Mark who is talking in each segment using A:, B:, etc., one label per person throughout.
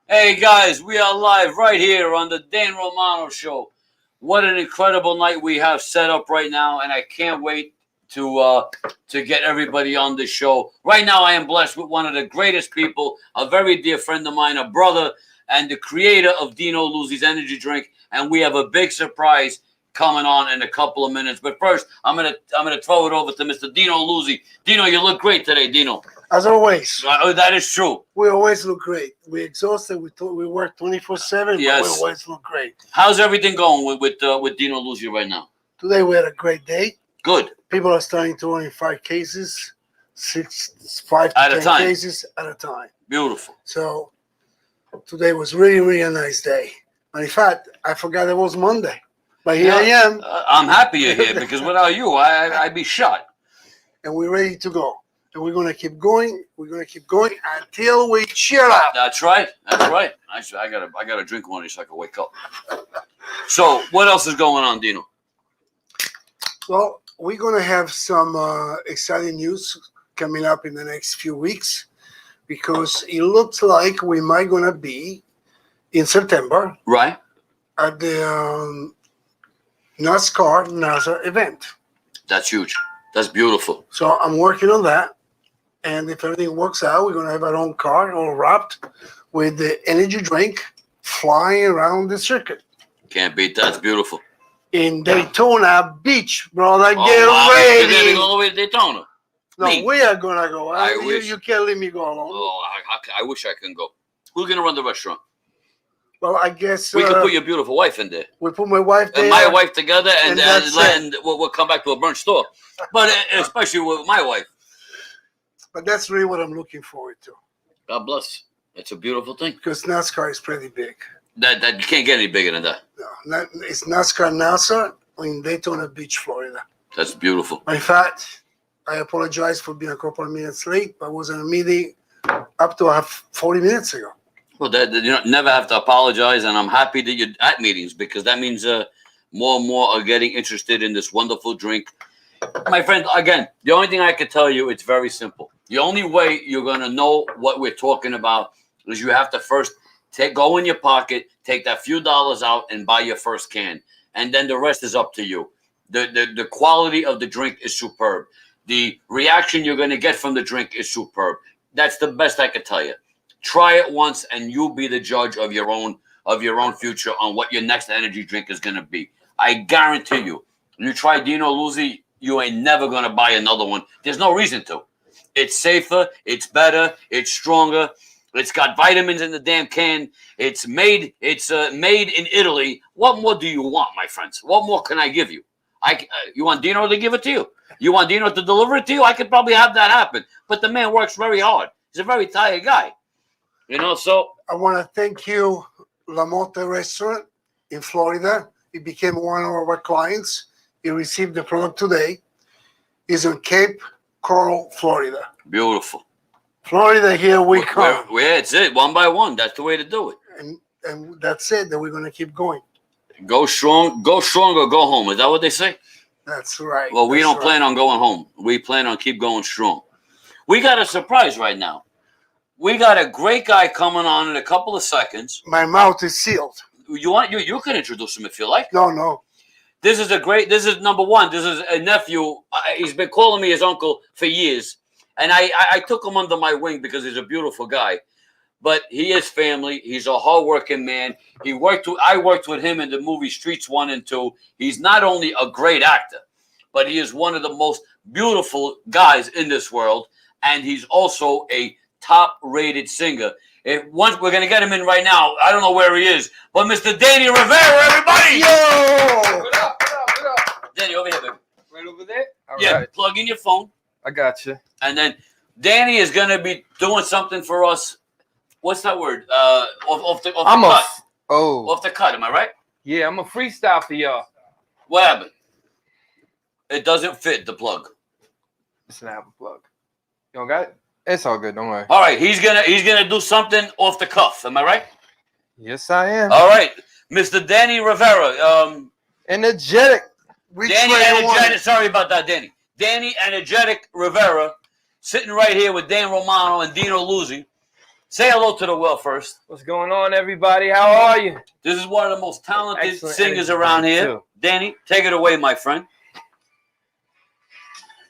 A: Hey guys, we are live right here on the Dan Romano Show. What an incredible night we have set up right now, and I can't wait to get everybody on the show. Right now, I am blessed with one of the greatest people, a very dear friend of mine, a brother, and the creator of Dino Luzzi's energy drink. And we have a big surprise coming on in a couple of minutes. But first, I'm gonna throw it over to Mr. Dino Luzzi. Dino, you look great today, Dino.
B: As always.
A: That is true.
B: We always look great. We're exhausted. We work 24/7.
A: Yes.
B: But we always look great.
A: How's everything going with Dino Luzzi right now?
B: Today we had a great day.
A: Good.
B: People are starting to run in 5 cases, 5 to 10 cases at a time.
A: Beautiful.
B: So today was really, really a nice day. And in fact, I forgot it was Monday. But here I am.
A: I'm happy you're here because without you, I'd be shot.
B: And we're ready to go. And we're going to keep going. We're going to keep going until we cheer up.
A: That's right. That's right. I gotta drink one of these so I can wake up. So what else is going on, Dino?
B: Well, we're going to have some exciting news coming up in the next few weeks because it looks like we might going to be in September.
A: Right.
B: At the NASCAR NASA event.
A: That's huge. That's beautiful.
B: So I'm working on that. And if everything works out, we're going to have our own car all wrapped with the energy drink flying around the circuit.
A: Can't beat that. It's beautiful.
B: In Daytona Beach, brother. Get
A: ready.
B: ready.
A: You're go all the way to Daytona.
B: No,
A: Me.
B: we are going to go.
A: I wish.
B: You can't leave me go alone.
A: Oh, I wish I can go. Who's going to run the restaurant?
B: Well, I guess
A: we could put your beautiful wife in there.
B: We put my wife there.
A: And my wife together, and
B: we'll
A: come back to a brunch store. But especially with my wife.
B: But that's really what I'm looking forward to.
A: God bless. It's a beautiful thing.
B: Because NASCAR is pretty big.
A: That you can't get any bigger than that.
B: No, it's NASCAR NASA in Daytona Beach, Florida.
A: That's beautiful.
B: In fact, I apologize for being a couple of minutes late, but I was in a meeting up to 40 minutes ago.
A: Well, you never have to apologize, and I'm happy that you're at meetings because that means more and more are getting interested in this wonderful drink. My friend, again, the only thing I can tell you, it's very simple. The only way you're going to know what we're talking about is you have to first go in your pocket, take that few dollars out, and buy your first can. And then the rest is up to you. The quality of the drink is superb. The reaction you're going to get from the drink is superb. That's the best I could tell you. Try it once, and you'll be the judge of your own future on what your next energy drink is going to be. I guarantee you. You try Dino Luzzi, you ain't never going to buy another one. There's no reason to. It's safer. It's better. It's stronger. It's got vitamins in the damn can. It's made in Italy. What more do you want, my friends? What more can I give you? You want Dino to give it to you? You want Dino to deliver it to you? I could probably have that happen. But the man works very hard. He's a very tired guy. So
B: I want to thank you, La Motte Restaurant in Florida. It became one of our clients. He received the product today. He's in Cape Coral, Florida.
A: Beautiful.
B: Florida, here we come.
A: Yeah, it's it. One by one. That's the way to do it.
B: And that's it. That we're going to keep going.
A: Go strong or go home. Is that what they say?
B: That's right.
A: Well, we don't plan on going home. We plan on keep going strong. We got a surprise right now. We got a great guy coming on in a couple of seconds.
B: My mouth is sealed.
A: You can introduce him if you like.
B: No.
A: This is number one. This is a nephew. He's been calling me his uncle for years. And I took him under my wing because he's a beautiful guy. But he is family. He's a hardworking man. I worked with him in the movie Streets 1 and 2. He's not only a great actor, but he is one of the most beautiful guys in this world. And he's also a top-rated singer. We're going to get him in right now. I don't know where he is. But Mr. Danny Rivera, everybody!
B: Yo!
C: What up?
A: Danny, over here, baby.
C: Right over there? All
A: yeah,
C: right.
A: Plug in your phone.
C: I got you.
A: And then Danny is going to be doing something for us. What's that word? Off the cut. Off the cut, am I right?
C: Yeah, I'm a freestyle for y'all.
A: What happened? It doesn't fit the plug.
C: It's an Apple plug. You don't got it? It's all good. Don't worry.
A: All right, he's gonna do something off the cuff. Am I right?
C: Yes, I am.
A: All right, Mr. Danny Rivera.
C: Enjetic.
A: Danny Enjetic. Sorry about that, Danny. Danny Enjetic Rivera, sitting right here with Dan Romano and Dino Luzzi. Say hello to the world first.
C: What's going on, everybody? How are you?
A: This is one of the most talented
C: Excellent
A: singers
C: energy
A: around
C: drink,
A: here.
C: too.
A: Danny, take it away, my friend.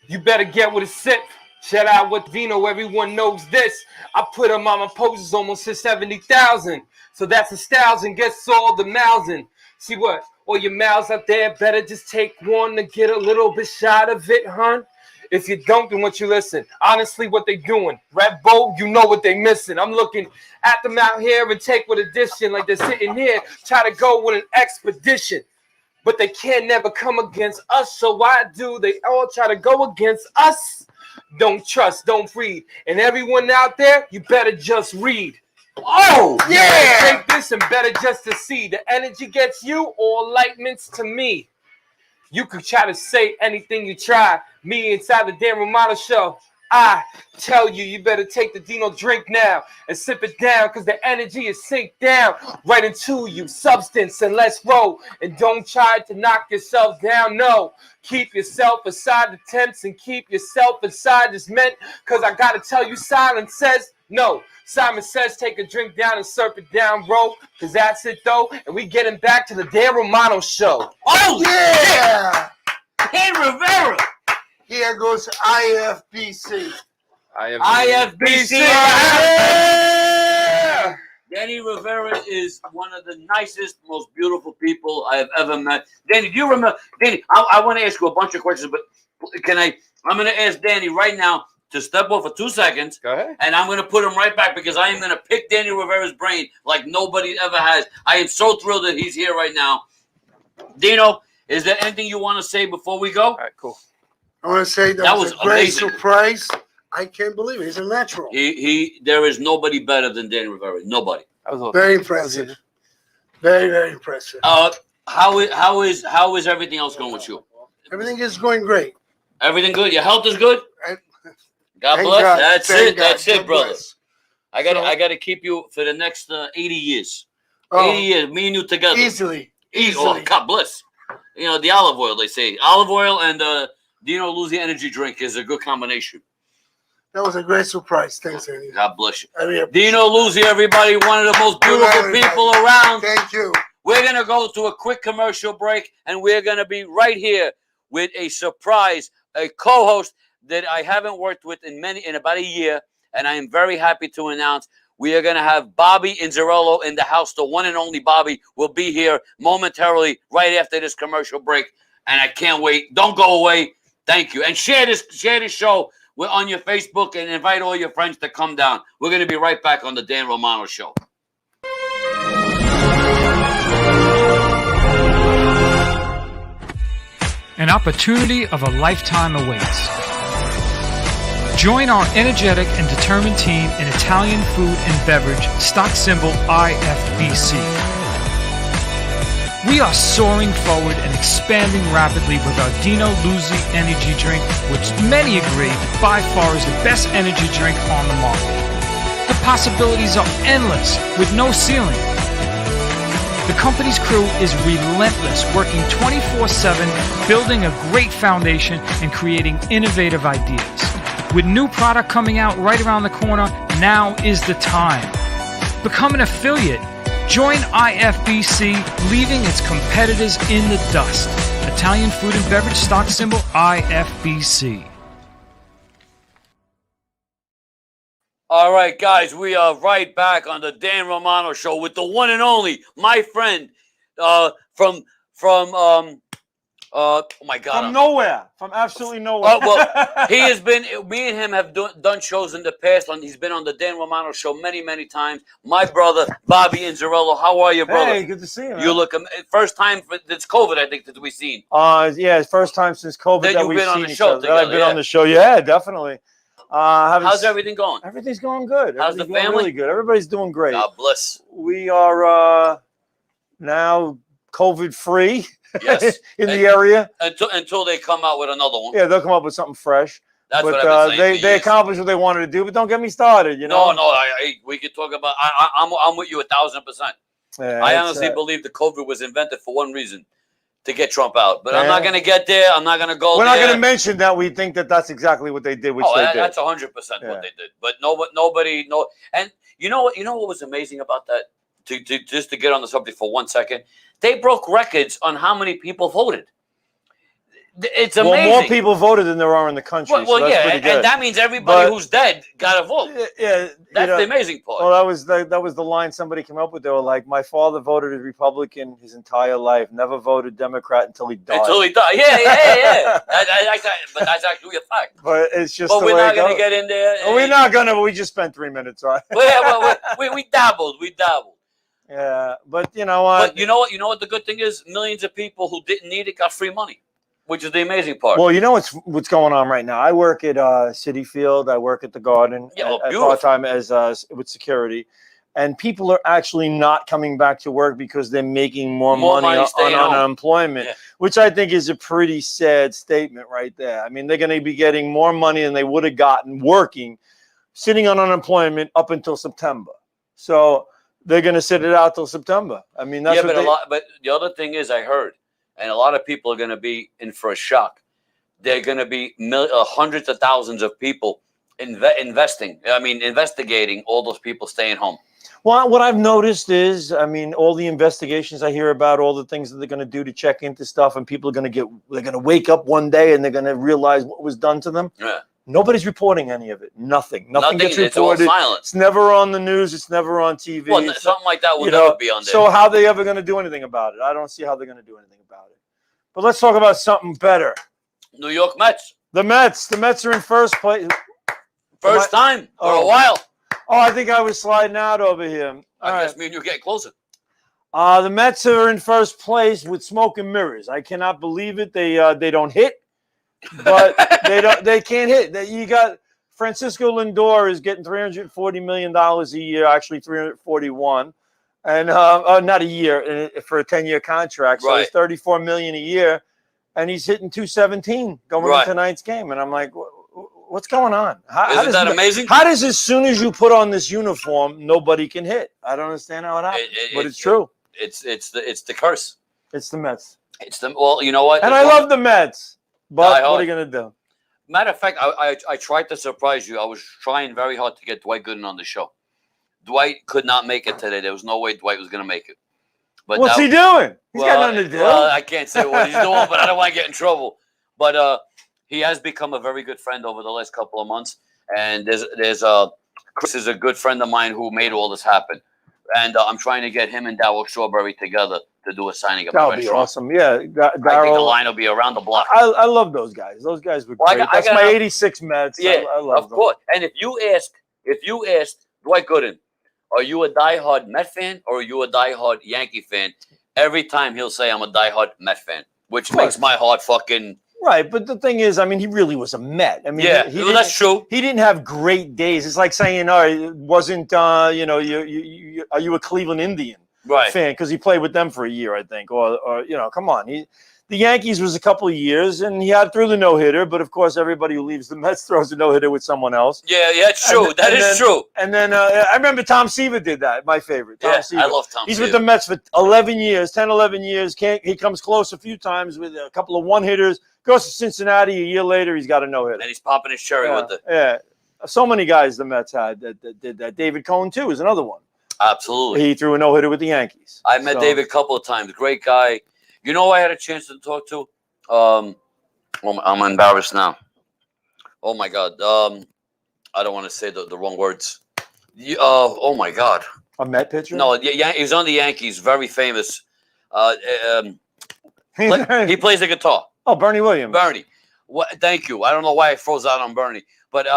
C: You better get with a sip. Shout out with Vino, everyone knows this. I put him on my posters almost to 70,000. So that's 1,000, gets all the mouths in. See what? All your mouths out there, better just take one to get a little bit shot of it, hun. If you don't, then what you listen? Honestly, what they doing? Red Bull, you know what they missing. I'm looking at them out here and take with addition, like they're sitting here, try to go with an expedition. But they can never come against us, so why do they all try to go against us? Don't trust, don't read. And everyone out there, you better just read.
A: Oh,
C: Yeah! Take this and better just to see. The energy gets you, all lightments to me. You could try to say anything you try. Me inside the Dan Romano Show. I tell you, you better take the Dino drink now and sip it down, because the energy is sink down right into you. Substance, and let's roll. And don't try to knock yourself down. No, keep yourself aside the tents and keep yourself aside this meant, because I got to tell you, silence says no. Simon says take a drink down and surf it down, bro, because that's it, though. And we getting back to the Dan Romano Show.
A: oh
B: Yeah!
A: Hey, Rivera.
B: Here goes IFBC.
A: IFBC.
C: Yeah!
A: Danny Rivera is one of the nicest, most beautiful people I have ever met. Danny, do you remember? Danny, I want to ask you a bunch of questions, but I'm going to ask Danny right now to step off for 2 seconds.
C: Go ahead.
A: And I'm going to put him right back, because I am going to pick Danny Rivera's brain like nobody ever has. I am so thrilled that he's here right now. Dino, is there anything you want to say before we go?
C: All right, cool.
B: I want to say that was a great
A: amazing.
B: surprise. I can't believe it. He's a natural.
A: There is nobody better than Danny Rivera. Nobody.
C: That was
B: Very impressive. Very, very impressive.
A: How is everything else going with you?
B: Everything is going great.
A: Everything good? Your health is good? God
B: Thank
A: bless.
B: God.
A: That's
B: Thank
A: it.
B: God.
A: That's it,
B: God
A: brother.
B: bless.
A: I got to keep you for the next 80 years.
B: Oh,
A: 80 years, me and you together.
B: easily.
A: Oh, God bless. You know, the olive oil, they say. Olive oil and Dino Luzzi energy drink is a good combination.
B: That was a great surprise. Thanks, Andy.
A: God bless you.
B: I really appreciate
A: Dino Luzzi, everybody, one of the most
B: Good
A: beautiful
B: everybody.
A: people around.
B: Thank you.
A: We're going to go to a quick commercial break, and we're going to be right here with a surprise, a co-host that I haven't worked with in about a year, and I am very happy to announce we are going to have Bobby Inzerillo in the house. The one and only Bobby will be here momentarily right after this commercial break, and I can't wait. Don't go away. Thank you. And share this show on your Facebook and invite all your friends to come down. We're going to be right back on the Dan Romano Show.
D: An opportunity of a lifetime awaits. Join our energetic and determined team in Italian food and beverage, stock symbol IFBC. We are soaring forward and expanding rapidly with our Dino Luzzi energy drink, which many agree by far is the best energy drink on the market. The possibilities are endless with no ceiling. The company's crew is relentless, working 24/7, building a great foundation and creating innovative ideas. With new product coming out right around the corner, now is the time. Become an affiliate. Join IFBC, leaving its competitors in the dust. Italian food and beverage, stock symbol IFBC.
A: All right, guys, we are right back on the Dan Romano Show with the one and only, my friend, from oh my God,
E: From nowhere, from absolutely nowhere.
A: well, he has been. Me and him have done shows in the past. He's been on the Dan Romano Show many, many times. My brother, Bobby Inzerillo. How are you, brother?
E: Hey, good to see you. Man.
A: You look first time since COVID, I think, that we've seen.
E: Yeah, it's first time since COVID
A: That
E: that
A: you've
E: we've
A: been on
E: seen
A: the
E: each
A: show
E: other.
A: together,
E: I've been
A: yeah.
E: on the show. Yeah, definitely.
A: How's everything going?
E: Everything's going good.
A: How's the
E: Everything's going
A: family?
E: Really good. Everybody's doing great.
A: God bless.
E: We are now COVID free
A: Yes.
E: in the area.
A: Until they come out with another one.
E: Yeah, they'll come up with something fresh.
A: That's
E: but
A: what I've been saying.
E: they accomplished what they wanted to do. But don't get me started. You know.
A: No. We could talk about. I'm with you 1,000%.
E: Yeah,
A: I honestly believe the COVID was invented for one reason: to get Trump out. But I'm not going to get there. I'm not going to go
E: We're
A: there.
E: not going to mention that we think that that's exactly what they did, which they did.
A: That's 100% what they did. But nobody. And you know what was amazing about that? Just to get on the subject for 1 second, they broke records on how many people voted. It's amazing.
E: Well, more people voted than there are in the country.
A: Well,
E: so that's
A: yeah,
E: pretty good.
A: and that means everybody who's dead got a vote.
E: Yeah,
A: that's the amazing part.
E: Well, that was the line somebody came up with. They were like, "My father voted as Republican his entire life, never voted Democrat until he died."
A: Until he died. Yeah. But that's actually a fact.
E: But it's just.
A: But
E: the
A: we're
E: way
A: not
E: it
A: going to
E: goes.
A: get in there.
E: Well, we're not gonna. But we just spent 3 minutes on.
A: We dabbled.
E: Yeah, but you know what?
A: But you know what? The good thing is, millions of people who didn't need it got free money, which is the amazing part.
E: Well, you know what's going on right now. I work at City Field. I work at the Garden at part-time as with security, and people are actually not coming back to work because they're making more money on unemployment, which I think is a pretty sad statement right there. I mean, they're going to be getting more money than they would have gotten working, sitting on unemployment up until September. So they're going to sit it out till September. I mean, that's
A: but the other thing is, I heard, and a lot of people are going to be in for a shock. They're going to be hundreds of thousands of people investigating all those people staying home.
E: Well, what I've noticed is, I mean, all the investigations I hear about, all the things that they're going to do to check into stuff, and people are going to they're going to wake up one day and they're going to realize what was done to them.
A: Yeah.
E: Nobody's reporting any of it. Nothing gets reported.
A: It's all silent.
E: It's never on the news. It's never on TV.
A: Well, something like that will never be on there.
E: So how are they ever going to do anything about it? I don't see how they're going to do anything about it. But let's talk about something better.
A: New York Mets.
E: The Mets are in first place.
A: First time for a while.
E: Oh, I think I was sliding out over here.
A: I guess me and you getting closer.
E: The Mets are in first place with smoke and mirrors. I cannot believe it. They don't hit. But they can't hit. You got Francisco Lindor is getting $340 million a year, actually 341, and not a year for a 10-year contract. So it's $34 million a year, and he's hitting 217 going into tonight's game. And I'm like, what's going on?
A: Isn't that amazing?
E: How does as soon as you put on this uniform, nobody can hit? I don't understand how it happens, but it's true.
A: It's the curse.
E: It's the Mets.
A: Well, you know what?
E: And I love the Mets. But what are you going to do?
A: Matter of fact, I tried to surprise you. I was trying very hard to get Dwight Gooden on the show. Dwight could not make it today. There was no way Dwight was going to make it. But
E: what's he doing? He's got nothing to do.
A: Well, I can't say what he's doing, but I don't want to get in trouble. But he has become a very good friend over the last couple of months. And there's Chris is a good friend of mine who made all this happen. And I'm trying to get him and Darryl Strawberry together to do a signing of
E: that would be awesome. Yeah,
A: I think the line will be around the block.
E: I love those guys. Those guys were great. That's my '86 Mets.
A: Yeah,
E: I love
A: of course. And if you ask Dwight Gooden, are you a diehard Met fan or are you a diehard Yankee fan? Every time he'll say I'm a diehard Met fan, which makes my heart fucking
E: right. But the thing is, I mean, he really was a Met. I mean,
A: that's true.
E: He didn't have great days. It's like saying, "Oh, it wasn't are you a Cleveland Indian?" fan because he played with them for a year, I think, or come on. The Yankees was a couple of years, and he threw the no-hitter, but of course, everybody who leaves the Mets throws a no-hitter with someone else.
A: Yeah, it's true. That is true.
E: And then I remember Tom Seaver did that, my favorite. Tom Seaver.
A: I love Tom Seaver.
E: He's with the Mets for 11 years. He comes close a few times with a couple of one-hitters, goes to Cincinnati, a year later, he's got a no-hitter.
A: And he's popping his cherry with it.
E: Yeah, so many guys the Mets had that did that. David Cohn, too, is another one.
A: Absolutely.
E: He threw a no-hitter with the Yankees.
A: I met David a couple of times. Great guy. You know who I had a chance to talk to? I'm embarrassed now. Oh, my God. I don't want to say the wrong words. Oh, my God.
E: A Met pitcher?
A: No, he was on the Yankees. Very famous. He plays the guitar.
E: Oh, Bernie Williams.
A: Bernie. Thank you. I don't know why I froze out on Bernie. But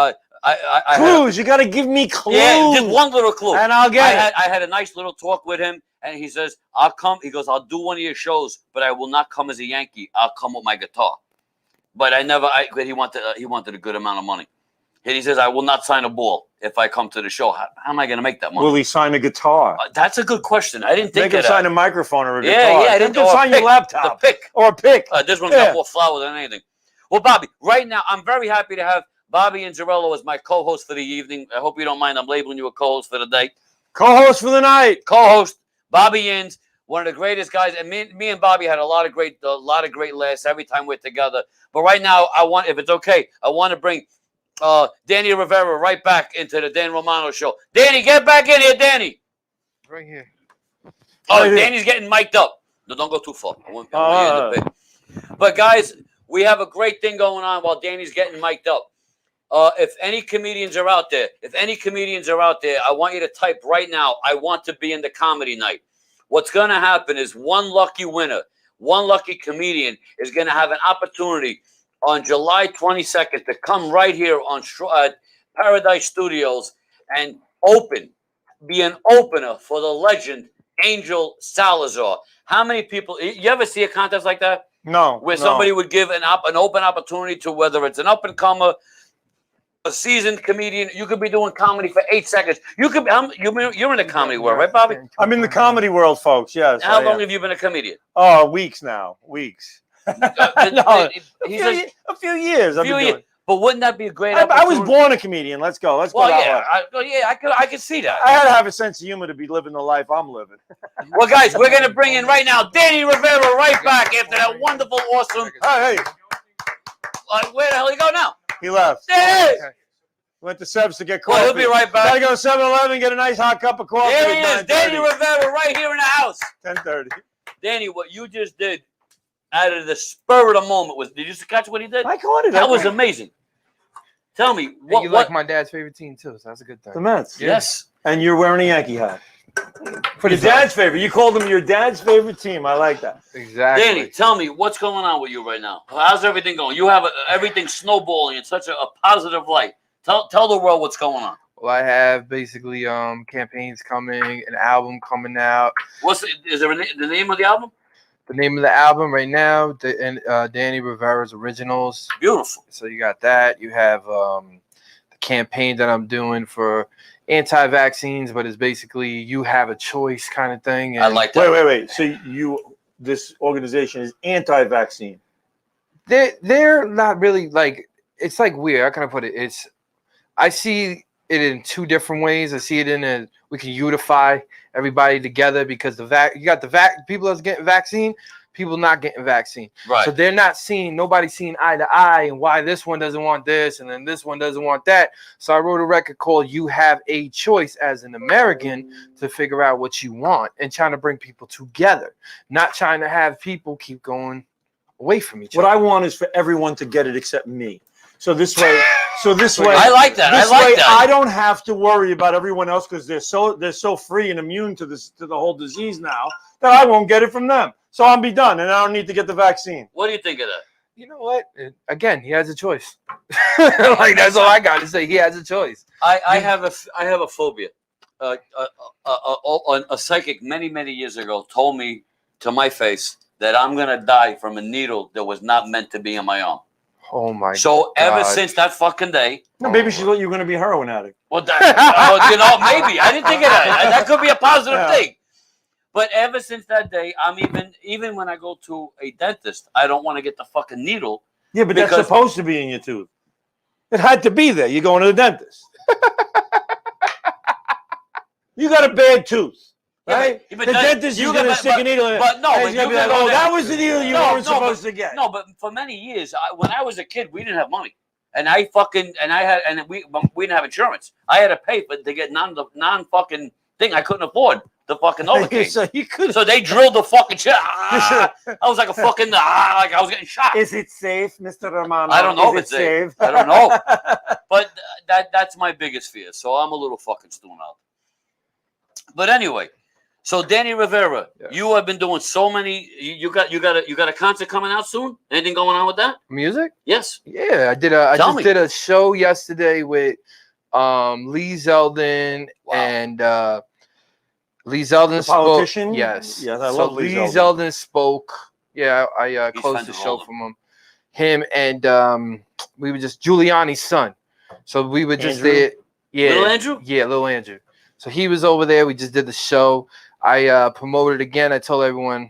E: clues. You got to give me clues.
A: Yeah, just one little clue.
E: And I'll get it.
A: I had a nice little talk with him, and he says, I'll come. He goes, I'll do one of your shows, but I will not come as a Yankee. I'll come with my guitar. But but he wanted a good amount of money. And he says, I will not sign a ball if I come to the show. How am I going to make that money?
E: Will he sign a guitar?
A: That's a good question. I didn't think
E: of that. Make him sign a microphone or a guitar.
A: Yeah, I didn't
E: sign your laptop.
A: The pick.
E: Or a pick.
A: This one's got more flour than anything. Well, Bobby, right now, I'm very happy to have Bobby Inzerillo as my co-host for the evening. I hope you don't mind. I'm labeling you a co-host for the day.
E: Co-host for the night.
A: Co-host, Bobby Inz. one of the greatest guys. And me and Bobby had a lot of great laughs every time we're together. But right now, if it's okay, I want to bring Danny Rivera right back into the Dan Romano Show. Danny, get back in here, Danny.
C: Right here.
A: Oh, Danny's getting mic'd up. No, don't go too far. I want you in the pit. But guys, we have a great thing going on while Danny's getting mic'd up. If any comedians are out there, I want you to type right now, I want to be in the comedy night. What's going to happen is one lucky winner, one lucky comedian is going to have an opportunity on July 22nd to come right here on Paradise Studios and be an opener for the legend, Angel Salazar. How many people, you ever see a contest like that?
E: No.
A: Where somebody would give an open opportunity to whether it's an up-and-comer, a seasoned comedian. You could be doing comedy for 8 seconds. You're in the comedy world, right, Bobby?
E: I'm in the comedy world, folks. Yes.
A: How long have you been a comedian?
E: Oh, weeks now. Weeks.
A: A
E: few years.
A: But wouldn't that be a great
E: I was born a comedian. Let's go. Let's go.
A: I could see that.
E: I had to have a sense of humor to be living the life I'm living.
A: Well, guys, we're going to bring in right now Danny Rivera right back after that wonderful, awesome.
E: Hey.
A: Where the hell did he go now?
E: He left.
A: Hey!
E: Went to Seb's to get coffee.
A: Well, he'll be right back.
E: Gotta go to 7-Eleven, get a nice hot cup of coffee.
A: There he is, Danny Rivera right here in the house.
E: 10:30.
A: Danny, what you just did out of the spur of the moment did you catch what he did?
E: I caught it.
A: That was amazing. Tell me,
C: what you like my dad's favorite team too, so that's a good thing.
E: The Mets.
A: Yes.
E: And you're wearing a Yankee hat. For your dad's favorite. You called them your dad's favorite team. I like that.
C: Exactly.
A: Danny, tell me, what's going on with you right now? How's everything going? You have everything snowballing in such a positive light. Tell the world what's going on.
C: Well, I have basically campaigns coming, an album coming out.
A: Is there the name of the album?
C: The name of the album right now, Danny Rivera's Originals.
A: Beautiful.
C: So you got that. You have the campaign that I'm doing for anti-vaccines, but it's basically you have a choice kind of thing. And
A: I like that.
E: Wait. So this organization is anti-vaccine.
C: They're not really like, it's like weird. How can I put it? I see it in two different ways. I see it in we can unify everybody together because you got people that's getting vaccine, people not getting vaccine.
A: Right.
C: So they're not nobody's seeing eye to eye and why this one doesn't want this and then this one doesn't want that. So I wrote a record called You Have a Choice as an American to figure out what you want and trying to bring people together, not trying to have people keep going away from each other.
E: What I want is for everyone to get it except me. So this way,
A: I like that.
E: I don't have to worry about everyone else because they're so free and immune to the whole disease now that I won't get it from them. So I'll be done, and I don't need to get the vaccine.
A: What do you think of that?
C: You know what? Again, he has a choice. Like that's all I got to say. He has a choice.
A: I have a phobia. A psychic many years ago told me to my face that I'm gonna die from a needle that was not meant to be in my arm.
C: Oh my!
A: So ever since that fucking day,
E: maybe she thought you were going to be a heroin addict.
A: Well, maybe I didn't think of that. That could be a positive thing. But ever since that day, I'm even when I go to a dentist, I don't want to get the fucking needle.
E: Yeah, but that's supposed to be in your tooth. It had to be there. You're going to the dentist. You got a bad tooth. Right?
A: Yeah, but
E: the dentist is going to stick a needle in it.
A: But no,
E: but that was the needle you weren't supposed to get.
A: No, but for many years, when I was a kid, we didn't have money, and we didn't have insurance. I had to pay to get non fucking thing. I couldn't afford the fucking Novocaine. So they drilled the fucking shit. I was like a fucking like I was getting shot.
E: Is it safe, Mr. Romano?
A: I don't know if it's safe. I don't know, but that's my biggest fear. So I'm a little fucking stoned out. But anyway. So Danny Rivera, you have been doing so many. You got a concert coming out soon. Anything going on with that?
C: Music?
A: Yes.
C: Yeah, I did. I just did a show yesterday with Lee Zeldin and Lee Zeldin spoke.
E: Politician?
C: Yes.
E: Yes, I love Lee Zeldin.
C: Zeldin spoke. Yeah, I closed the show from him and we were just Giuliani's son. So we were just there. Yeah,
A: Little Andrew.
C: Yeah, Little Andrew. So he was over there. We just did the show. I promoted again. I told everyone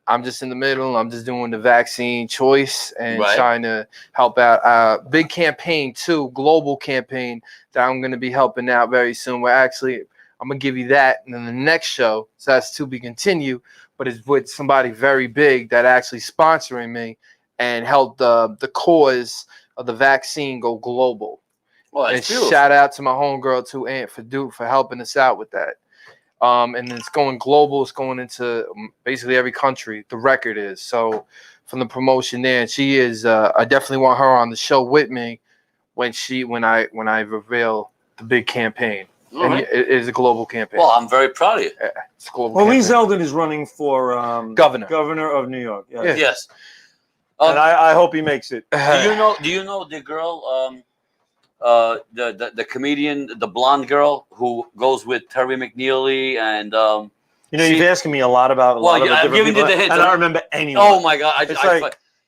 C: I'm just in the middle. I'm just doing the vaccine choice and trying to help out. Big campaign too, global campaign that I'm going to be helping out very soon. We're actually I'm gonna give you that, and then the next show, so that's to be continued, but it's with somebody very big that actually sponsoring me and helped the cause of the vaccine go global.
A: Well,
C: and shout out to my homegirl too, Aunt, for helping us out with that. And it's going global. It's going into basically every country. The record is so from the promotion there, and she is. I definitely want her on the show with me when I reveal the big campaign. And it is a global campaign.
A: Well, I'm very proud of you.
C: It's a global.
E: Well, Lee
C: campaign.
E: Zeldin is running for governor of New York. Yes.
A: Yes.
E: And I hope he makes it.
A: Do you know the girl? The comedian, the blonde girl who goes with Terry McNeely and
E: you're asking me a lot about
A: I'm giving you the hint.
E: I don't remember anyone.
A: Oh my god!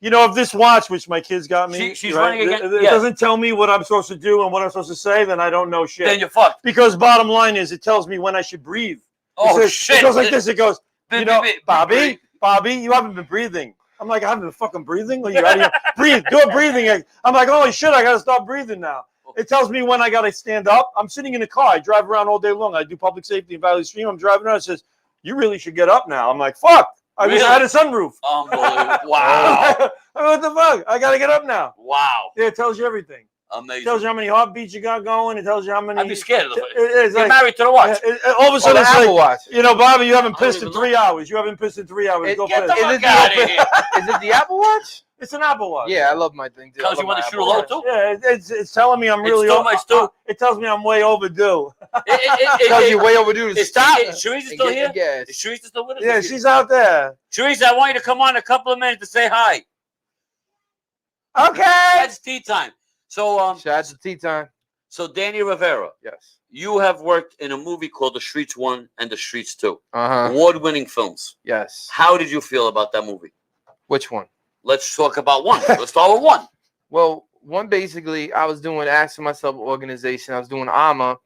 E: If this watch, which my kids got me,
A: she's running again.
E: It doesn't tell me what I'm supposed to do and what I'm supposed to say, then I don't know shit.
A: Then you're fucked.
E: Because bottom line is, it tells me when I should breathe.
A: Shit!
E: It goes like this. It goes, Bobby, you haven't been breathing. I'm like, I haven't been fucking breathing. You're out of here. Breathe. Do a breathing. I'm like, holy shit! I gotta stop breathing now. It tells me when I got to stand up. I'm sitting in a car. I drive around all day long. I do public safety in Valley Stream. I'm driving around. It says, you really should get up now. I'm like, fuck. I wish I had a sunroof.
A: Unbelievable. Wow.
E: What the fuck? I got to get up now.
A: Wow.
E: Yeah, it tells you everything.
A: Amazing.
E: It tells you how many heartbeats you got going. It tells you how many.
A: I'd be scared of it.
E: It's
A: You're married to the watch.
E: All of a sudden, it's like,
C: watch.
E: Bobby, you haven't pissed in 3 hours. You haven't pissed in 3 hours. Go
A: get
E: piss.
A: the fuck out of here.
C: Is it the Apple Watch?
E: It's an Apple Watch.
C: Yeah, I love my thing too.
A: Tells you when to shoot a load too?
E: Yeah, it's telling me I'm really it tells me I'm way overdue.
C: It tells you way overdue to stop.
A: Is Theresa still here?
C: Yes.
A: Is Theresa still with us?
E: Yeah, she's out there.
A: Theresa, I want you to come on a couple of minutes to say hi.
E: Okay.
A: That's tea time. So
C: shout out to tea time.
A: So Danny Rivera.
C: Yes.
A: You have worked in a movie called The Streets 1 and The Streets 2.
C: Uh-huh.
A: Award-winning films.
C: Yes.
A: How did you feel about that movie?
C: Which one?
A: Let's talk about one. Let's start with one.
C: Well, one basically, I was doing Asking Myself organization. I was doing AMA,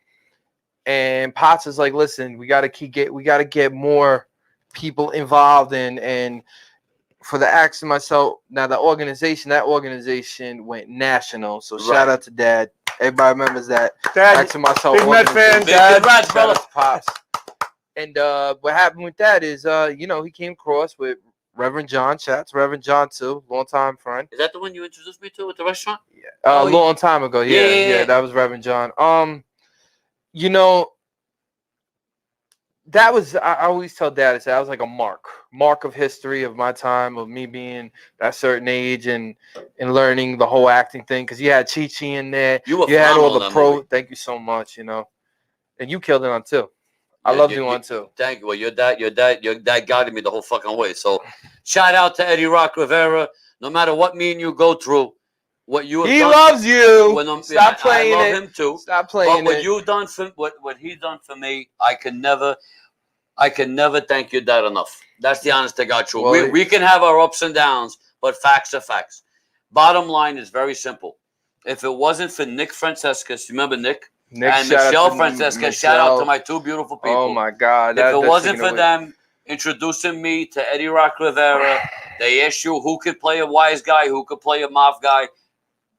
C: and Potts was like, "Listen, we got to get more people involved and for the Asking Myself." Now that organization went national. So shout out to Dad. Everybody remembers that.
E: Dad,
C: Asking Myself.
E: big Met fan.
A: Dad, brother.
C: Pops. And what happened with that is, he came across with Reverend John. Shout out to Reverend John too, longtime friend.
A: Is that the one you introduced me to at the restaurant?
C: Yeah, long time ago. Yeah, that was Reverend John. That was, I always tell Dad, that was like a mark of history of my time, of me being that certain age and learning the whole acting thing. Because you had Chi-Chi in there, you had all the pro. Movie. Thank you so much. And you killed it on too. I love you on too.
A: Thank you. Well, your dad guided me the whole fucking way. So, shout out to Eddie Rock Rivera. No matter what me and you go through, what you have
C: he
A: done,
C: loves you. Stop playing
A: I
C: it.
A: love him too.
C: Stop playing
A: but what you've done for what he's done for me, I can never thank your dad enough. That's the honest to God truth.
C: Well,
A: we can have our ups and downs, but facts are facts. Bottom line is very simple. If it wasn't for Nick Francescus, remember Nick? And Michelle Francesca, shout out to my two beautiful people.
C: Oh my God!
A: If it wasn't for them introducing me to Eddie Rock Rivera, they asked you who could play a wise guy, who could play a mouth guy.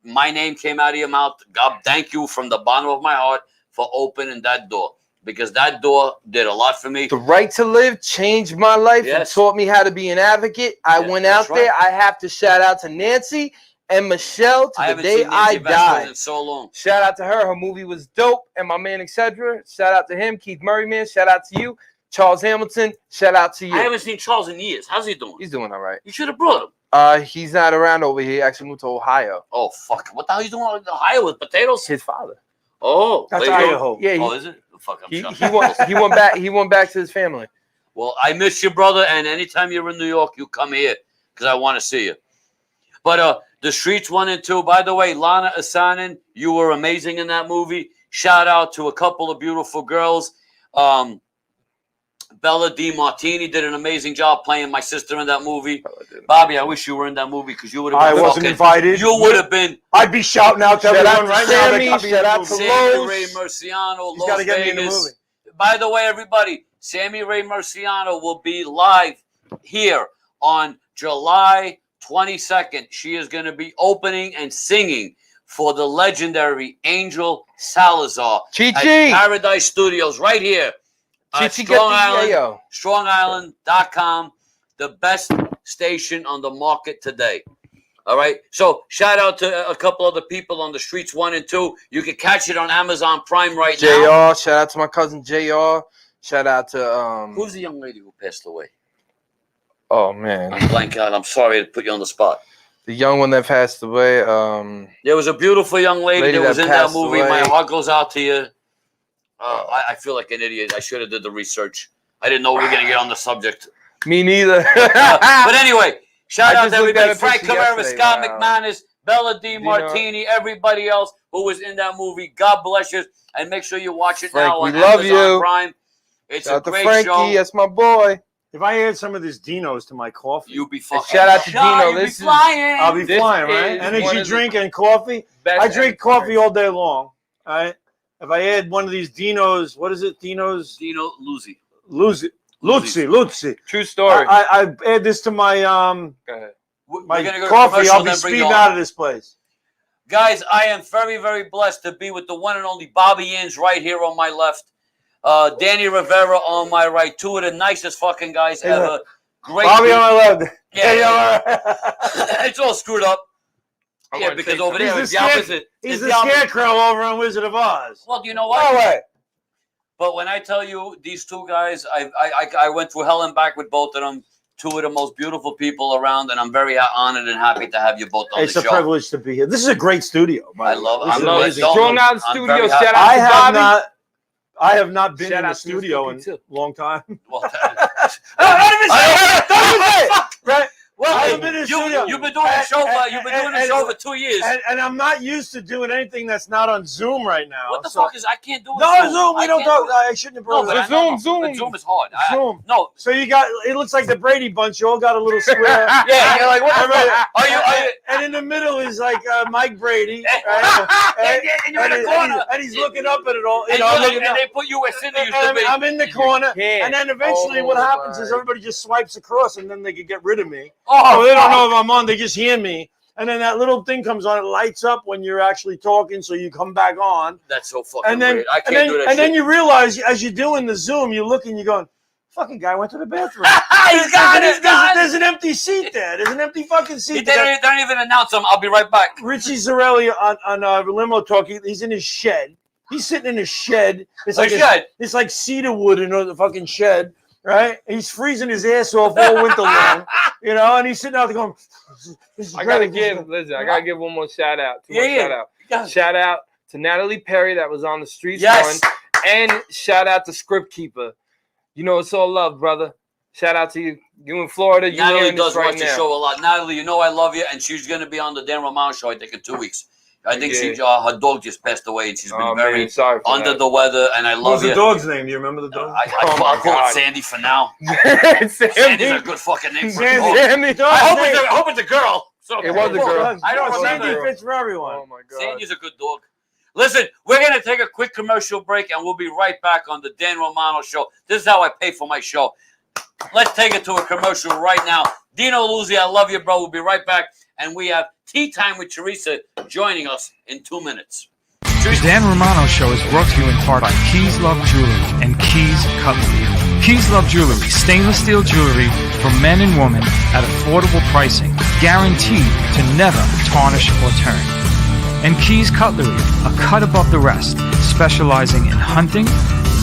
A: My name came out of your mouth. God, thank you from the bottom of my heart for opening that door, because that door did a lot for me.
C: The Right to Live changed my life and taught me how to be an advocate. I went out there. I have to shout out to Nancy and Michelle to the day I died.
A: In so long.
C: Shout out to her. Her movie was dope. And my man, etc. Shout out to him. Keith Murray, man. Shout out to you. Charles Hamilton. Shout out to you.
A: I haven't seen Charles in years. How's he doing?
C: He's doing all right.
A: You should have brought him.
C: He's not around over here. He actually moved to Ohio.
A: Oh, fuck. What the hell are you doing in Ohio with potatoes?
C: His father.
A: Oh.
E: That's Idaho.
C: Yeah.
A: Oh, is it? Fuck,
C: he went back. He went back to his family.
A: Well, I miss you, brother. And anytime you're in New York, you come here because I want to see you. But The Streets 1 and 2, by the way, Lana Asanin, you were amazing in that movie. Shout out to a couple of beautiful girls. Bella DiMartini did an amazing job playing my sister in that movie. Bobby, I wish you were in that movie because you would have been.
E: I wasn't invited.
A: You would have been.
E: I'd be shouting out to everyone right now.
C: Shout out to
A: Sammy Ray Murciano.
E: He's got to get me in the movie.
A: By the way, everybody, Sammy Ray Murciano will be live here on July 22nd. She is going to be opening and singing for the legendary Angel Salazar
C: Chi-Chi.
A: at Paradise Studios right here StrongIsland.com, the best station on the market today. All right. So shout out to a couple other people on the streets 1 and 2. You can catch it on Amazon Prime right now.
C: JR, shout out to my cousin JR. Shout out to
A: Who's the young lady who passed away?
C: Oh man,
A: I'm blank out. I'm sorry to put you on the spot.
C: The young one that passed away.
A: There was a beautiful young lady that was in that movie.
C: Away.
A: My heart goes out to you. I feel like an idiot. I should have did the research. I didn't know we were going to get on the subject.
C: Me neither.
A: But anyway, shout out to everybody. Frank Camara, Scott
C: wow.
A: McManus, Bella D. Martini, everybody else who was in that movie. God bless you. And make sure you watch it
C: Frank,
A: now on
C: we love
A: Amazon
C: you.
A: Prime. It's
C: shout
A: a
C: out
A: great
C: to Frankie,
A: show.
C: that's my boy.
E: If I add some of this Dino's to my coffee,
A: You'll be fucking.
C: Shout out to Dino.
A: You'll be flying.
E: I'll be flying, right? Energy drink and coffee. I drink coffee all day long. All right. If I add one of these Dino's, what is it? Dino's?
A: Dino Luzzi.
C: True story.
E: I add this to my
C: Go ahead.
E: my
A: We're gonna go to
E: coffee.
A: commercial,
E: I'll be
A: then bring you
E: speeding
A: on.
E: out of this place.
A: Guys, I am very, very blessed to be with the one and only Bobby Inz right here on my left. Danny Rivera on my right. Two of the nicest fucking guys ever. Great.
E: Bobby on my left.
A: Yeah. It's all screwed up. Yeah, because over there
E: He's
A: it's the opposite.
E: He's
A: It's
E: the scarecrow over on Wizard of Oz.
A: Well, you know what?
E: No way.
A: But when I tell you these two guys, I went through hell and back with both of them. Two of the most beautiful people around, and I'm very honored and happy to have you both on the show.
E: It's a privilege to be here. This is a great studio.
A: I love
C: it.
A: it.
C: Strong out the studio. Shout out to Bobby.
E: I have not been
C: Shout
E: in the
C: out to
E: studio in a long time.
A: Well,
E: Right?
A: Well,
E: I haven't been in the studio.
A: You've been doing the show for the show for 2 years.
E: And I'm not used to doing anything that's not on Zoom right now.
A: What the fuck is? I can't do it.
E: No, Zoom. We don't talk. I shouldn't have brought
A: No,
E: it
A: but
E: up.
A: Zoom. Zoom is hard.
E: Zoom.
A: No.
E: So you got. It looks like the Brady Bunch. You all got a little square.
A: Yeah. You're like, what the fuck? Are you?
E: And in the middle is like Mike Brady. Right?
A: And you're in the corner.
E: And he's looking up at it all.
A: And they put you where Cindy used to be.
E: I'm in the corner. And then eventually what happens
C: my.
E: is everybody just swipes across and then they can get rid of me.
A: Oh,
E: So they don't know if I'm on. They just hear me. And then that little thing comes on. It lights up when you're actually talking, so you come back on.
A: That's so fucking
E: And then,
A: weird. I can't do that
E: and
A: shit.
E: then you realize as you're doing the Zoom, you look and you're going, fucking guy went to the bathroom.
A: He's gone.
E: There's an empty seat there. There's an empty fucking seat.
A: They don't even announce him. I'll be right back.
E: Richie Zarelli on Limo Talk, he's in his shed. He's sitting in his shed. It's like it's like cedar wood in the fucking shed, right? He's freezing his ass off all winter long, you know, and he's sitting out there going,
C: I gotta give one more shout out. Shout out to Natalie Perry that was on the streets one, and shout out to Script Keeper. You know it's all love, brother. Shout out to you. You in Florida. You
A: Natalie does
C: right
A: watch
C: now.
A: the show a lot. Natalie, you know I love you, and she's going to be on the Dan Romano Show, I think, in 2 weeks. I think her dog just passed away, and she's been very under the weather, and I love you.
E: What's the dog's name? Do you remember the dog?
A: I'll call it Sandy for now. Sandy's a good fucking name for a dog. I hope it's a girl. So
C: it was a girl.
A: I don't remember.
E: Sandy fits for everyone.
C: Oh my god.
A: Sandy's a good dog. Listen, we're going to take a quick commercial break, and we'll be right back on the Dan Romano Show. This is how I pay for my show. Let's take it to a commercial right now. Dino Luzzi, I love you, bro. We'll be right back. And we have Tea Time with Theresa joining us in 2 minutes.
D: The Dan Romano Show is brought to you in part by Keys Love Jewelry and Keys Cutlery. Keys Love Jewelry, stainless steel jewelry for men and women at affordable pricing, guaranteed to never tarnish or turn. And Keys Cutlery, a cut above the rest, specializing in hunting,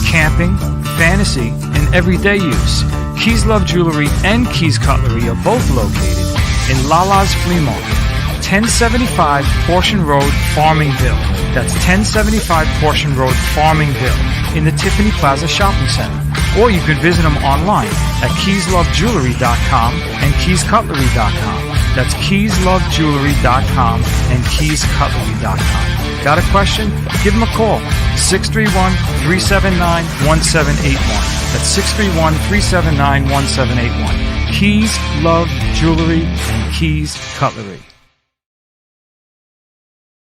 D: camping, fantasy, and everyday use. Keys Love Jewelry and Keys Cutlery are both located in Lala's Flea Market, 1075 Portion Road, Farmingville. That's 1075 Portion Road, Farmingville, in the Tiffany Plaza Shopping Center. Or you can visit them online at keyslovejewelry.com and keyscutlery.com. That's keyslovejewelry.com and keyscutlery.com. Got a question? Give them a call. 631-379-1781. That's 631-379-1781. Keys Love Jewelry and Keys Cutlery.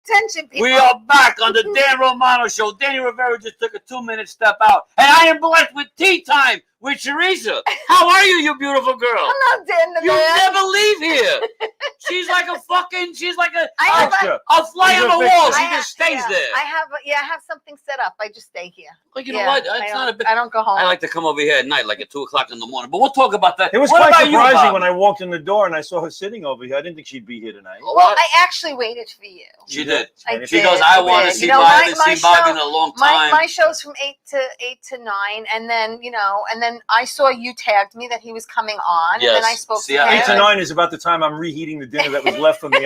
F: Attention, people.
A: We are back on the Dan Romano Show. Danny Rivera just took a 2-minute step out. And I am blessed with Tea Time with Theresa. How are you, you beautiful girl?
F: Hello, Dan the
A: You
F: man.
A: never leave here. She's like a fucking. She's like a
E: Extra.
A: a fly on the wall. She just stays
F: yeah,
A: there.
F: I have something set up. I just stay here.
A: Like, you know what? It's not a bit.
F: I don't go home.
A: I like to come over here at night, like at 2:00 in the morning. But we'll talk about that.
E: It was
A: What
E: quite
A: about you,
E: surprising
A: Bobby?
E: when I walked in the door and I saw her sitting over here. I didn't think she'd be here tonight.
A: Well,
F: Well, I actually waited for you.
A: She did.
F: I
A: She
F: did.
A: goes, I want to
F: did.
A: see
F: You know,
A: Bobby. I haven't
F: my
A: seen Bobby
F: show-
A: in a long time.
F: My show's from 8 to 9, and then and then I saw you tagged me that he was coming on, and then I
A: Yes.
F: spoke
A: See,
F: to him.
E: 8 to 9 is about the time I'm reheating the dinner that was left for me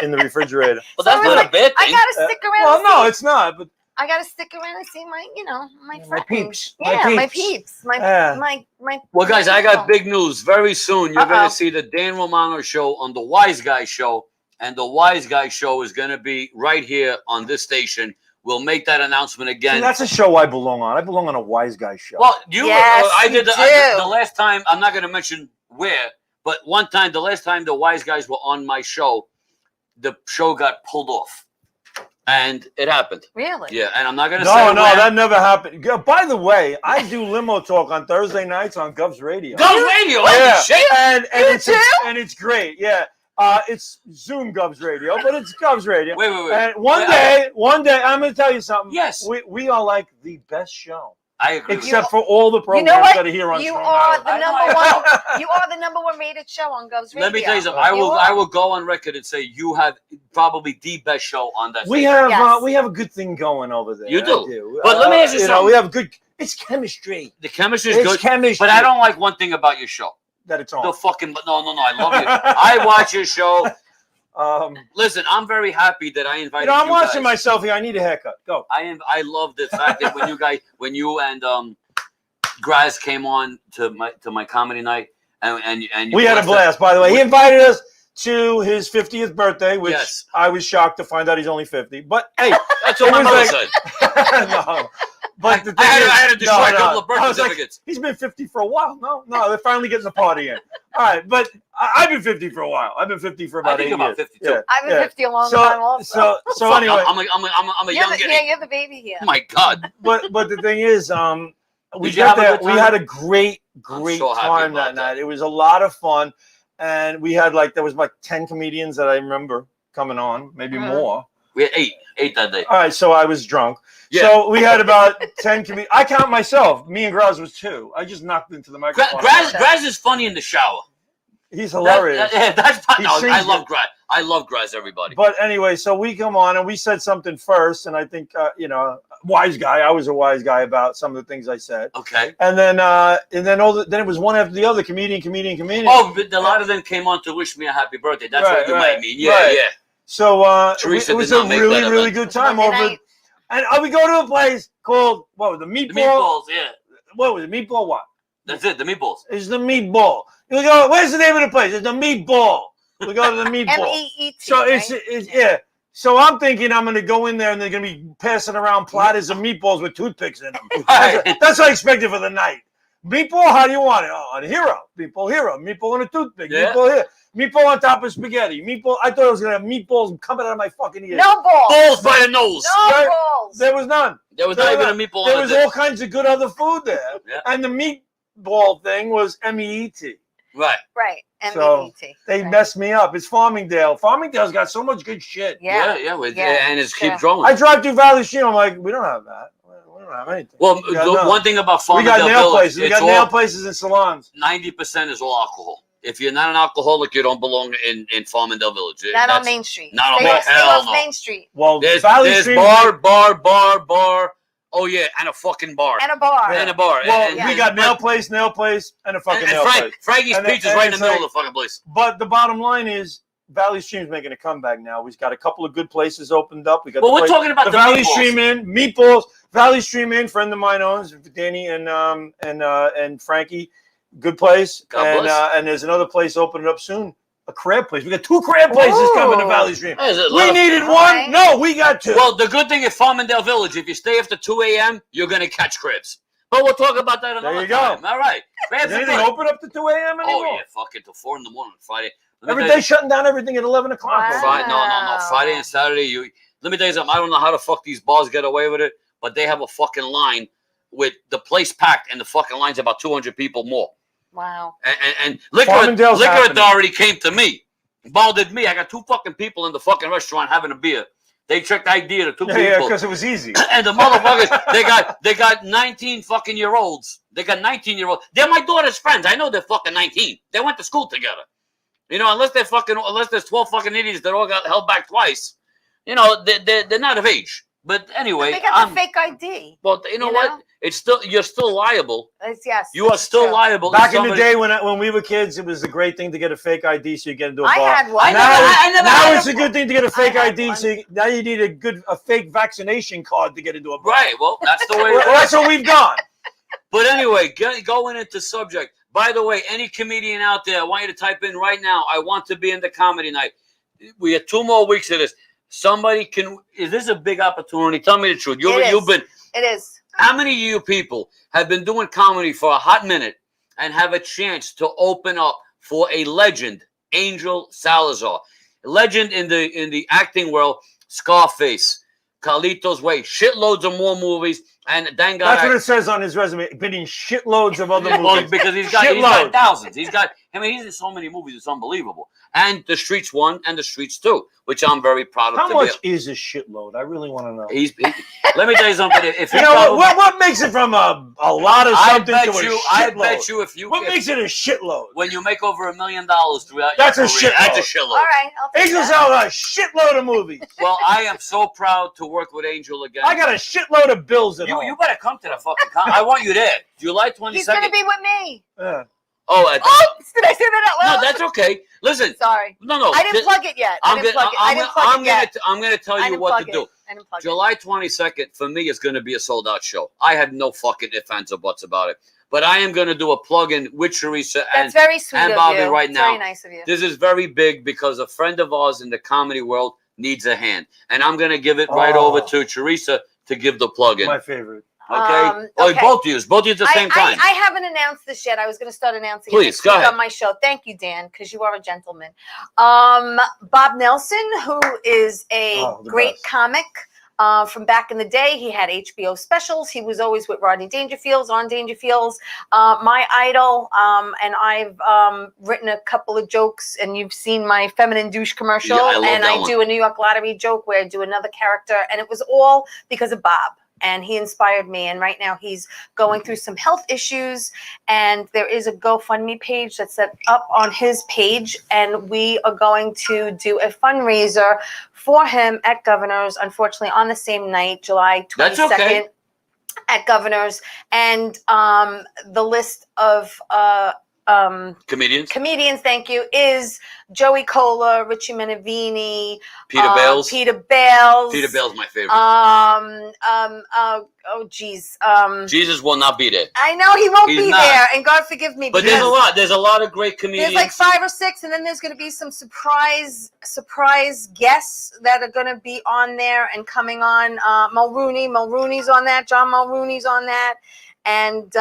E: in the refrigerator.
A: Well, that's
F: So
A: not
F: it's
A: a bad
F: I
A: thing.
F: gotta stick around.
E: Well,
F: and
E: no,
F: see-
E: it's not. But
F: I gotta stick around and see my
E: my
F: friends.
E: peeps.
F: Yeah,
E: My peeps.
F: my
E: Yeah.
F: my.
A: Well, guys, I got big news. Very soon, you're going
F: Uh-oh.
A: to see the Dan Romano Show on the Wise Guy Show. And the Wise Guy Show is going to be right here on this station. We'll make that announcement
E: See,
A: again.
E: that's a show I belong on. I belong on a wise guy show.
A: Well, you,
F: Yes,
A: I did
F: you
A: the
F: do.
A: last time. I'm not going to mention where, but one time, the last time the Wise Guys were on my show, the show got pulled off, and it happened.
F: Really?
A: Yeah, and I'm not going to
E: no,
A: say
E: no,
A: where.
E: that never happened. By the way, I do limo talk on Thursday nights on Gov's Radio.
A: Gov's Radio.
E: Yeah.
A: Holy shit!
E: and it's
F: too?
E: and it's great. Yeah, it's Zoom Gov's Radio, but it's Gov's Radio.
A: Wait.
E: And one day, I'm going to tell you something.
A: Yes.
E: we are like the best show,
A: I agree. with
E: except for all the
F: You
E: programs
F: know what?
E: that are here on.
F: You
E: Strong
F: are
E: Island.
F: the
A: I
F: number
A: know.
F: one. You are the number one rated show on Gov's Radio.
A: Let me tell you something.
F: You
A: I
F: are.
A: will go on record and say you have probably the best show on that.
E: We
A: station.
E: have
F: Yes.
E: we have a good thing going over there.
A: You do.
E: I do.
A: But let me ask you
E: know,
A: something.
E: we have good. It's chemistry.
A: The chemistry is
E: It's
A: good,
E: chemistry.
A: but I don't like one thing about your show.
E: that it's on.
A: The fucking no. I love you. I watch your show.
E: You
A: Listen, I'm very happy that I invited
E: know, I'm
A: you
E: watching
A: guys.
E: myself here. I need a haircut. Go.
A: I love the fact that when you and Graz came on to my comedy night and you
E: We had a
A: blessed
E: blast, by the way. He invited us to his 50th birthday, which
A: Yes.
E: I was shocked to find out he's only 50. But hey,
A: us. That's what
E: it
A: my
E: was
A: mother
E: like-
A: said.
E: no. But the thing
A: I had to
E: is,
A: destroy a couple of birth
E: I was like,
A: certificates.
E: he's been 50 for a while. No, they're finally getting the party in. All right, but I've been 50 for a while. I've been 50 for
A: I
E: about
A: think
E: 8
A: about
E: years.
A: 52.
E: Yeah,
F: I've been
E: yeah.
F: 50 a long time also.
E: So
A: Fuck,
E: anyway,
A: I'm a young guy.
F: You're the baby here.
A: Oh my God.
E: but the thing is, we
A: Did you
E: got
A: have a
E: there.
A: good
E: We
A: time?
E: had a great
A: so happy
E: time
A: about
E: that night. It was a lot of fun, and we had there was 10 comedians that I remember coming on, maybe more.
A: We had eight that day.
E: All right, so I was drunk.
A: Yeah.
E: So we had about 10 comedians. I count myself. Me and Graz was 2. I just knocked into the microphone.
A: Graz is funny in the shower.
E: He's hilarious.
A: That's
E: He
A: no, I
E: sings
A: love
E: it.
A: Graz. I love Graz. Everybody.
E: But anyway, so we come on and we said something first, and I think wise guy. I was a wise guy about some of the things I said,
A: Okay.
E: and then then it was one after the other, comedian.
A: Oh, but a lot of them came on to wish me a happy birthday. That's what you might mean. Yeah,
E: right.
A: yeah.
E: So
A: Teresa
E: it was
A: did
E: a
A: not make
E: really
A: that
E: really
A: event.
E: good time
F: Monday
E: over.
F: night.
E: And we go to a place called the
A: The
E: meatball.
A: meatballs. Yeah,
E: What was it? Meatball what?
A: that's it. The meatballs.
E: It's the meatball. You go. Where's the name of the place? It's the meatball. We go to the meatball.
F: MEET.
E: So
F: right?
E: it's yeah. So I'm thinking I'm going to go in there and they're going to be passing around platters of meatballs with toothpicks in them. That's what I expected for the night. Meatball, how do you want it? Oh, a hero. Meatball and a toothpick.
A: Yeah.
E: Meatball here. Meatball on top of spaghetti. Meatball. I thought I was going to have meatballs coming out of my fucking ears.
F: No balls.
A: Balls by the nose.
F: No
E: Right.
F: balls.
E: There was none.
A: There was
E: There
A: not
E: was
A: even a meatball.
E: There
A: on
E: was
A: the
E: all kinds of good other food there.
A: Yeah.
E: And the meatball thing was MEET.
A: right.
F: Right.
E: So,
F: MEET.
E: They
F: Right.
E: messed me up. It's Farmingdale. Farmingdale's got so much good shit.
F: Yeah.
A: And it
F: Yeah.
A: keeps growing.
E: I drive through Valley Stream. I'm like, we don't have that. We don't have anything.
A: Well,
E: We got
A: the
E: none.
A: one thing about
E: We got
A: Farmingdale
E: nail
A: Village,
E: places. We
A: it's
E: got nail
A: all
E: places and salons.
A: 90% is all alcohol. If you're not an alcoholic, you don't belong in Farmingdale Village.
F: Not on
A: That's-
F: Main Street.
A: not on
F: Stay
A: Main-
F: off- stay
A: hell
F: off
A: no.
F: Main Street.
E: Well,
A: There's
E: Valley Stream.
A: bar. Oh yeah, and a fucking bar.
F: And a bar.
A: And a bar.
E: Well,
A: and,
E: we got nail place, and a fucking nail place.
A: Frankie's
E: And
A: Pizza's
E: and
A: right in the
E: it's
A: middle
E: like-
A: of the fucking place.
E: But the bottom line is, Valley Stream's making a comeback now. We've got a couple of good places opened up. We got
A: Well,
E: the
A: we're
E: place-
A: talking about
E: the
A: the
E: Valley
A: meatballs.
E: Stream Inn, meatballs. Valley Stream Inn, friend of mine owns, Danny and Frankie. Good place.
A: God bless.
E: And there's another place opening up soon. A crab place. We got 2 crab places coming to
F: Ooh.
E: Valley Stream.
A: Is it
E: We
A: love?
E: needed
F: All
E: one.
F: right.
E: No, we got 2.
A: Well, the good thing is Farmingdale Village. If you stay after 2 a.m., you're gonna catch cribs. But we'll talk about that another
E: There you go.
A: time. All right. Crabs
E: Is
A: are
E: anything
A: good.
E: open up to 2 a.m. anymore?
A: Oh yeah, fuck it till 4 in the morning Friday. Let me
E: Every
A: tell you-
E: day shutting down everything at 11 o'clock.
F: Wow.
A: No. Friday and Saturday. Let me tell you something. I don't know how the fuck these bars get away with it, but they have a fucking line with the place packed, and the fucking line's about 200 people more.
F: Wow.
A: And liquor
E: Farmingdale's happening.
A: authority came to me bothered me. I got 2 fucking people in the fucking restaurant having a beer. They checked ID to 2 people.
E: Yeah, because it was easy.
A: And the motherfuckers, they got 19 fucking year olds. They got 19-year-olds. They're my daughter's friends. I know they're fucking 19. They went to school together. You know, unless there's 12 fucking idiots that all got held back twice. You know, they're not of age. But anyway,
F: they got the fake ID.
A: Well, you know what? It's still you're still liable.
F: Yes,
A: you are still liable.
E: Back in the day when we were kids, it was a great thing to get a fake ID so you get into a bar.
F: I had one.
E: Now it's a good thing to get a fake ID. So now you need a fake vaccination card to get into a bar.
A: Right. Well, that's the way.
E: That's where we've gone.
A: But anyway, going into subject. By the way, any comedian out there, I want you to type in right now. I want to be in the comedy night. We have 2 more weeks of this. Somebody can. Is this a big opportunity? Tell me the truth. You've been.
F: It is.
A: How many of you people have been doing comedy for a hot minute and have a chance to open up for a legend, Angel Salazar, legend in the acting world, Scarface, Carlito's Way, shitloads of more movies, and thank God.
E: That's what it says on his resume. Been in shitloads of other movies.
A: Because he's got thousands. He's in so many movies. It's unbelievable. And The Streets 1 and The Streets 2, which I'm very proud of.
E: How much is a shitload? I really want to know.
A: Let me tell you something. If
E: you know what makes it from a lot of something to a shitload?
A: I bet you
E: what makes it a shitload?
A: When you make over $1 million throughout
E: that's
A: your
E: a
A: career.
E: shitload.
A: That's a shitload.
F: All right,
E: Angel Salazar, a shitload of movies.
A: Well, I am so proud to work with Angel again.
E: I got a shitload of bills at home.
A: You better come to the fucking con. I want you there. July 22nd.
F: He's going to be with me.
E: Yeah.
A: Oh,
F: did I say that out loud?
A: No, that's okay. Listen.
F: Sorry.
A: No.
F: I didn't plug it yet.
A: I'm going to tell you what to do. July 22nd, for me, is going to be a sold-out show. I have no fucking ifs, ands, or buts about it. But I am going to do a plug-in with Theresa and Bobby right now.
F: Very nice of you.
A: This is very big because a friend of ours in the comedy world needs a hand. And I'm going to give it right over to Theresa to give the plug-in.
E: My favorite.
A: Okay. Both of you at the same time.
F: I haven't announced this yet. I was going to start announcing
A: Please,
F: it
A: go ahead.
F: on my show. Thank you, Dan, because you are a gentleman. Bob Nelson, who is a great comic from back in the day. He had HBO specials. He was always with Rodney Dangerfield on Dangerfields. My idol, and I've written a couple of jokes, and you've seen my Feminine Douche commercial.
A: Yeah, I
F: do a New York Lottery joke where I do another character, and it was all because of Bob. And he inspired me. And right now he's going through some health issues. And there is a GoFundMe page that's set up on his page. And we are going to do a fundraiser for him at Governor's, unfortunately, on the same night, July 22nd.
A: That's okay.
F: At Governor's. And the list of comedians, thank you, is Joey Cola, Richie Menavini,
A: Peter Bales.
F: Peter Bales,
A: my favorite. Jesus will not be there.
F: I know he won't be there, and God forgive me.
A: But there's a lot of great comedians.
F: There's like 5 or 6, and then there's going to be some surprise guests that are going to be on there and coming on. Mulrooney's on that. John Mulrooney's on that. And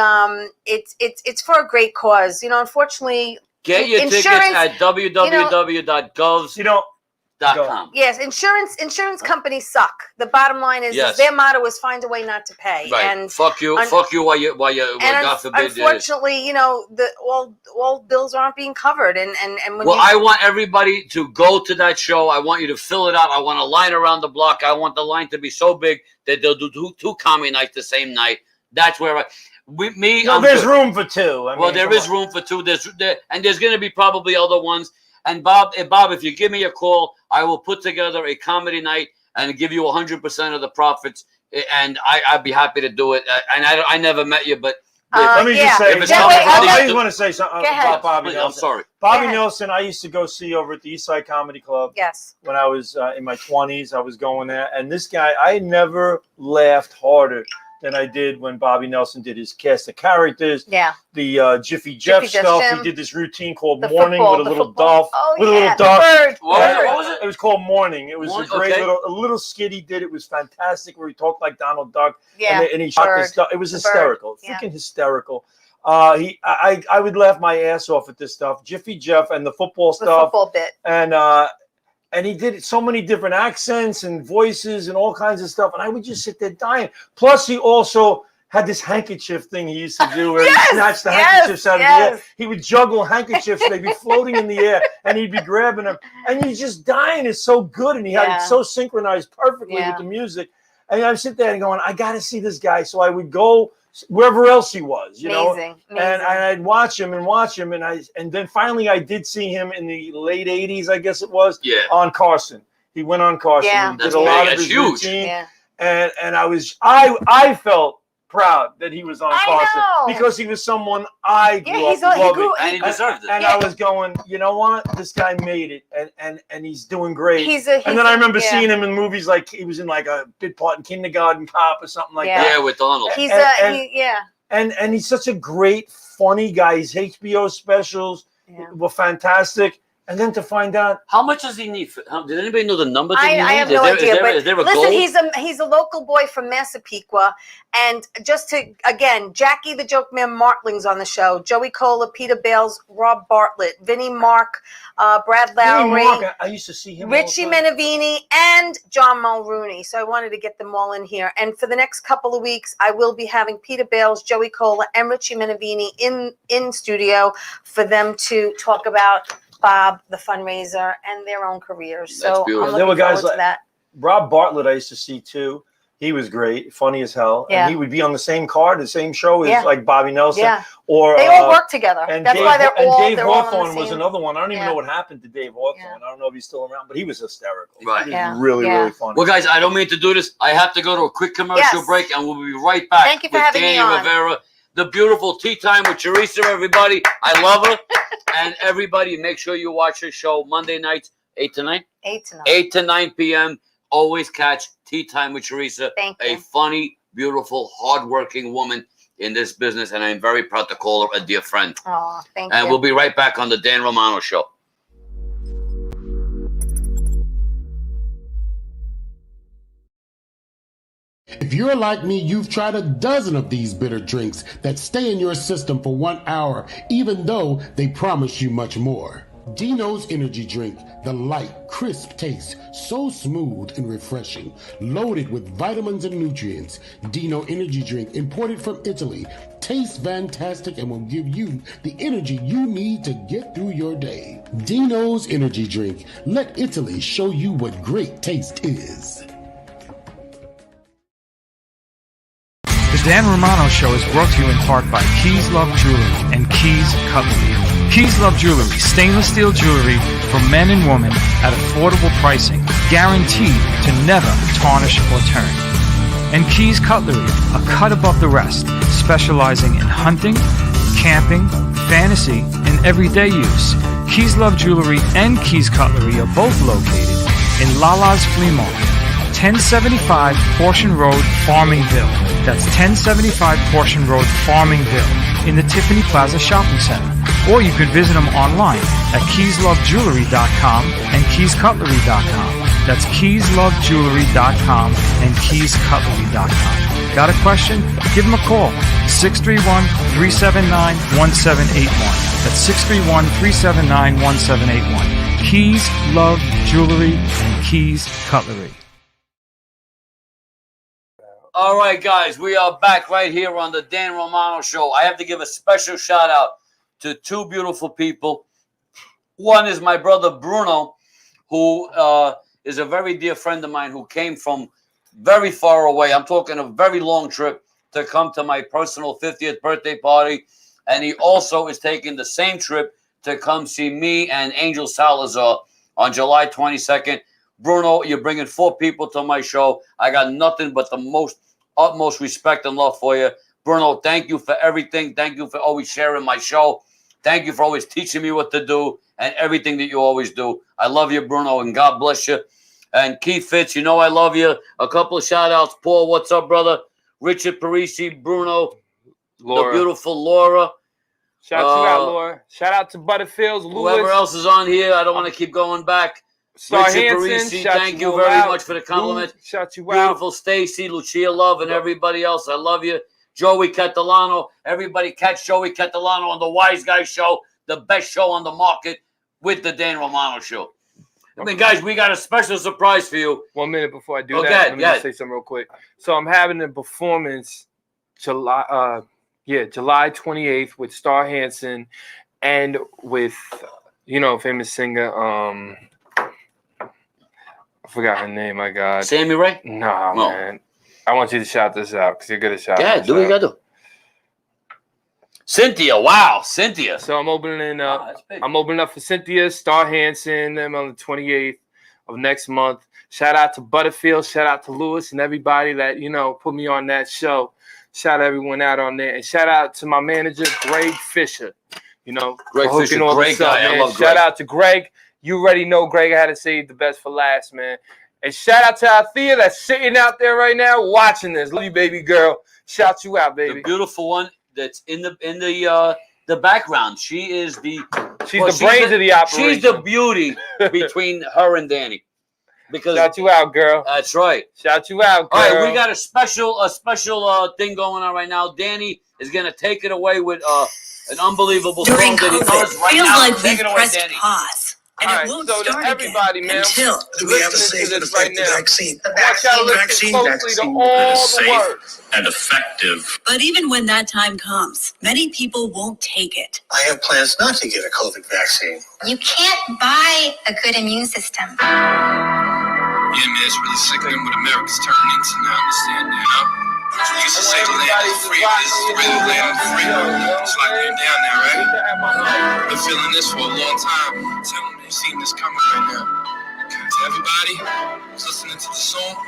F: it's for a great cause. You know, unfortunately,
A: get your tickets at www.govs.com.
F: Yes, insurance companies suck. The bottom line is their motto is find a way not to pay.
A: Right.
F: And
A: fuck you while you God forbid.
F: Unfortunately, you know, all bills aren't being covered. And when
A: I want everybody to go to that show. I want you to fill it out. I want a line around the block. I want the line to be so big that they'll do two comedy nights the same night. That's where
E: there's room for 2.
A: There is room for 2. There's going to be probably other ones. And Bob, if you give me a call, I will put together a comedy night and give you 100% of the profits. And I'd be happy to do it. And I never met you, but
E: let me just say, I just want to say something about Bobby Nelson.
A: I'm sorry.
E: Bobby Nelson, I used to go see over at the East Side Comedy Club.
F: Yes.
E: When I was in my 20s, I was going there. And this guy, I never laughed harder than I did when Bobby Nelson did his cast of characters.
F: Yeah.
E: The Jiffy Jeff stuff. He did this routine called Morning with a little Duff.
F: Oh,
E: with a
F: yeah.
E: little Duff.
A: What was it?
E: It was called Morning. It was a great little skit he did. It was fantastic where he talked like Donald Duck.
F: Yeah.
E: And he shot this stuff. It was hysterical. Freaking hysterical. I would laugh my ass off at this stuff. Jiffy Jeff and the football stuff.
F: The football bit.
E: And he did so many different accents and voices and all kinds of stuff. And I would just sit there dying. Plus, he also had this handkerchief thing he used to do where
F: Yes,
E: he snatched the
F: yes,
E: handkerchiefs out of the
F: yes.
E: air. He would juggle handkerchiefs, they'd be floating in the air, and he'd be grabbing them. And he's just dying. It's so good, and he had it so synchronized perfectly with the music. And I would sit there and going, I got to see this guy. So I would go wherever else he was, you know, and I'd watch him, and then finally I did see him in the late 80s, I guess it was, on Carson. He went on Carson.
F: Yeah.
E: He did a lot of his
A: huge.
E: routine.
F: Yeah.
E: And I felt proud that he was on Carson because he was someone I grew up loving.
A: And he deserved it.
E: And I was going, you know what? This guy made it, and he's doing great. And then I remember seeing him in movies like he was in like a big part in Kindergarten Cop or something like that.
A: Yeah, with Donald.
E: And he's such a great, funny guy. His HBO specials were fantastic. And then to find out
A: how much does he need? Did anybody know the number?
F: I have no idea.
A: Is there a
F: listen,
A: goal?
F: he's a local boy from Massapequa, and just to again, Jackie the Joke Man Martling's on the show. Joey Cola, Peter Bales, Rob Bartlett, Vinnie Mark, Brad Lowry,
E: I used to see him.
F: Richie Menavini, and John Mulrooney. So I wanted to get them all in here. And for the next couple of weeks, I will be having Peter Bales, Joey Cola, and Richie Menavini in studio for them to talk about Bob, the fundraiser, and their own careers. So I'm
E: there were guys
F: like that.
E: Rob Bartlett I used to see too. He was great, funny as hell.
F: Yeah.
E: And he would be on the same card, the same show as like Bobby Nelson.
F: Yeah.
E: Or
F: they all work together. That's why they're all
E: Dave
F: they're all
E: Hawthorne was another one. I don't even know what happened to Dave Hawthorne. I don't know if he's still around, but he was hysterical.
A: Right.
E: He was really funny.
A: Well, guys, I don't mean to do this. I have to go to a quick commercial break, and we'll be right back.
F: Thank you for having me on.
A: Rivera, the beautiful Tea Time with Theresa, everybody. I love her. And everybody, make sure you watch her show Monday nights, 8 to 9?
F: 8 to 9.
A: 8 to 9 p.m. Always catch Tea Time with Theresa.
F: Thank you.
A: A funny, beautiful, hardworking woman in this business, and I'm very proud to call her a dear friend.
F: Oh, thank you.
A: And we'll be right back on the Dan Romano Show.
G: If you're like me, you've tried a dozen of these bitter drinks that stay in your system for 1 hour, even though they promise you much more. Dino's Energy Drink, the light, crisp taste, so smooth and refreshing, loaded with vitamins and nutrients. Dino Energy Drink, imported from Italy, tastes fantastic and will give you the energy you need to get through your day. Dino's Energy Drink, let Italy show you what great taste is.
D: The Dan Romano Show is brought to you in part by Keys Love Jewelry and Keys Cutlery. Keys Love Jewelry, stainless steel jewelry for men and women at affordable pricing, guaranteed to never tarnish or turn. And Keys Cutlery, a cut above the rest, specializing in hunting, camping, fantasy, and everyday use. Keys Love Jewelry and Keys Cutlery are both located in Lala's Flea Market, 1075 Portion Road, Farmingville. That's 1075 Portion Road, Farmingville, in the Tiffany Plaza Shopping Center. Or you can visit them online at keyslovejewelry.com and keyscutlery.com. That's keyslovejewelry.com and keyscutlery.com. Got a question? Give them a call. 631-379-1781. That's 631-379-1781. Keys Love Jewelry and Keys Cutlery.
A: All right, guys, we are back right here on the Dan Romano Show. I have to give a special shout out to two beautiful people. One is my brother Bruno, who is a very dear friend of mine who came from very far away. I'm talking a very long trip to come to my personal 50th birthday party. And he also is taking the same trip to come see me and Angel Salazar on July 22nd. Bruno, you're bringing 4 people to my show. I got nothing but the utmost respect and love for you. Bruno, thank you for everything. Thank you for always sharing my show. Thank you for always teaching me what to do and everything that you always do. I love you, Bruno, and God bless you. And Keith Fitz, you know I love you. A couple of shout-outs. Paul, what's up, brother? Richard Parisi, Bruno, Laura. The beautiful Laura.
C: Shout out, Laura. Shout out to Butterfields, Lewis.
A: Whoever else is on here, I don't want to keep going back.
C: Star
A: Richard
C: Hansen,
A: Parisi, thank you very much for the compliment.
C: Shout you
A: Beautiful Stacy, Lucia Love, and everybody else. I love you. Joey Catalano. Everybody catch Joey Catalano on the Wise Guy Show, the best show on the market with the Dan Romano Show. I mean, guys, we got a special surprise for you.
C: 1 minute before I do that, let me just say something real quick. So I'm having a performance July 28th with Star Hansen and with famous singer I forgot her name, my God.
A: Sammy Ray?
C: No, man. I want you to shout this out because you're good at shouting.
A: Yeah, do what you gotta do. Cynthia, wow, Cynthia.
C: So I'm opening up for Cynthia, Star Hansen, them on the 28th of next month. Shout out to Butterfield, shout out to Lewis and everybody that, put me on that show. Shout everyone out on there. And shout out to my manager, Greg Fisher.
A: Greg Fisher, great guy. I love Greg.
C: Shout out to Greg. You already know Greg had to save the best for last, man. And shout out to Althea that's sitting out there right now watching this. Love you, baby girl. Shout you out, baby.
A: The beautiful one that's in the background. She's the
C: brains of the operation.
A: She's the beauty between her and Danny. Because
C: shout you out, girl.
A: That's right.
C: Shout you out, girl.
A: All right, we got a special thing going on right now. Danny is gonna take it away with an unbelievable song that he does right
H: feels
A: now.
H: like
A: Take
H: we've
A: it away,
H: pressed
A: Danny.
H: pause. And
C: all
H: it
C: right,
H: won't
C: so
H: start
C: everybody,
H: again
C: man,
H: until
I: we have a safe and effective vaccine.
H: The
C: watch out, listen closely to all the words.
I: And effective.
H: But even when that time comes, many people won't take it.
I: I have plans not to get a COVID vaccine.
J: You can't buy a good immune system.
K: Yeah, man, it's really sickening what America's turning into now, understand, You used to say the land is free, but this is really the land of free. It's like we're down there, right? Been feeling this for a long time. Tell them they've seen this coming right now. To everybody who's listening to the song, I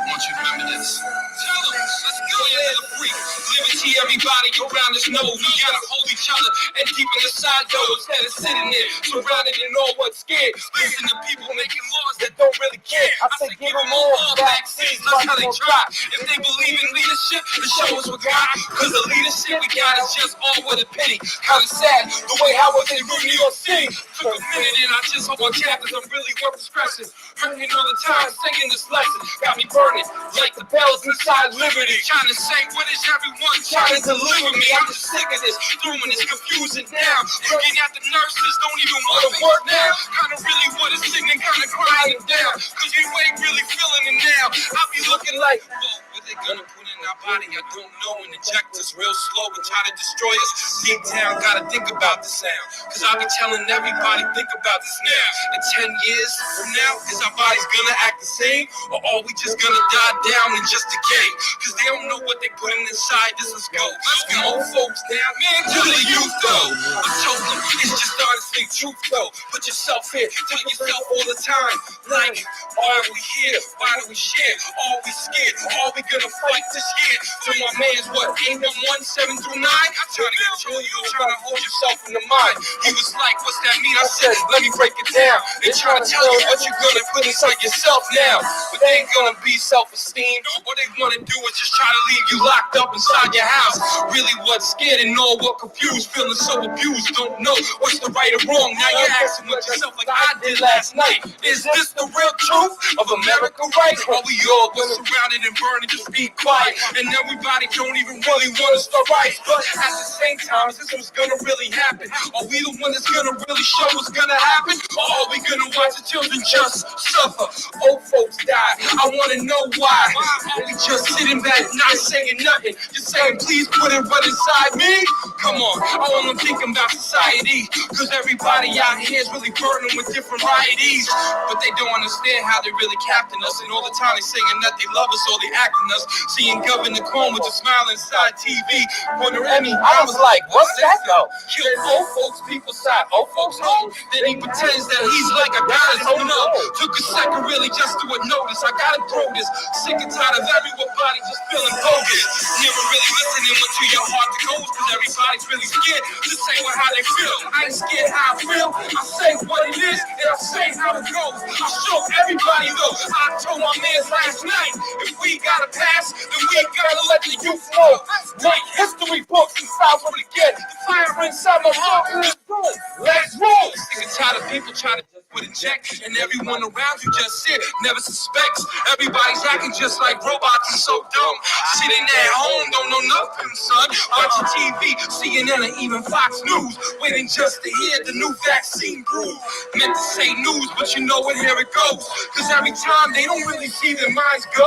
K: want you to remember this. Tell them, let's go, yeah, free. Liberty, everybody around us knows we gotta hold each other and deep inside those instead of sitting there surrounded in all what's scared. Listen to people making laws that don't really care. I say give them all vaccines, that's how they try. If they believe in leadership, then show us what God. Cause the leadership we got is just all with a pity. Kinda sad, the way how was in New York City. Took a minute and I just hope on chapters I'm really worth stressing. Hurting all the time, singing this lesson. Got me burning like the bells inside liberty. Trying to say what is everyone trying to deliver me. I'm just sick of this, throwing this confusing now. Looking at the nurses, don't even want to work now. Kinda really what is singing, kinda crying down. Cause you ain't really feeling it now. I be looking like, whoa, what they gonna put in our body? I don't know. And inject us real slow and try to destroy us. Deep down, gotta think about the sound. Cause I be telling everybody, think about this now. In 10 years from now, is our bodies gonna act the same? Or are we just gonna die down and just decay? Cause they don't know what they putting inside. This is go. And old folks down, man, to the youth though. I told them, it's just honestly truth though. Put yourself here, tell yourself all the time. Like, why are we here? Why do we share? Are we scared? Are we gonna fight this year? To my man's what, 811-7 through 9? I'm trying to get to you, trying to hold yourself in the mind. He was like, what's that mean? I said, let me break it down. They're trying to tell you what you're gonna put inside yourself now. But they ain't gonna be self-esteem. What they wanna do is just try to leave you locked up inside your house. Really what's scared and all what confused, feeling so abused, don't know what's the right or wrong. Now you're asking with yourself like I did last night. Is this the real truth of America, right? Or we all go surrounded and burning, just be quiet. And everybody don't even really want to start right. But at the same time, is this what's gonna really happen? Are we the one that's gonna really show what's gonna happen? Or are we gonna watch the children just suffer? Old folks die, I wanna know why. Are we just sitting back, not saying nothing? Just saying, please put it right inside me? Come on, I wanna think about society. Cause everybody out here is really burning with different varieties. But they don't understand how they really captain us. And all the time they saying that they love us or they acting us. Seeing Governor Chrome with a smile inside TV. Wonder Emmy, I was like, what's that though? Killed old folks, people side, old folks home. Then he pretends that he's like a goddess. Oh no, took a second really just to notice. I gotta throw this. Sick and tired of everybody just feeling bogus. Never really listening to your heart that goes. Cause everybody's really scared to say how they feel. I ain't scared how I feel. I say what it is and I say how it goes. I show everybody though. I told my man last night, if we gotta pass, then we gotta let the youth know. Make history books and styles what we get. The fire inside my heart is good. Let's roll. Sick and tired of people trying to with a check, and everyone around you just sit, never suspects. Everybody's acting just like robots and so dumb. Sitting at home, don't know nothing, son. Watching TV, CNN, and even Fox News, waiting just to hear the new vaccine groove. Meant to say news, but you know what, here it goes. Cause every time they don't really see their minds go.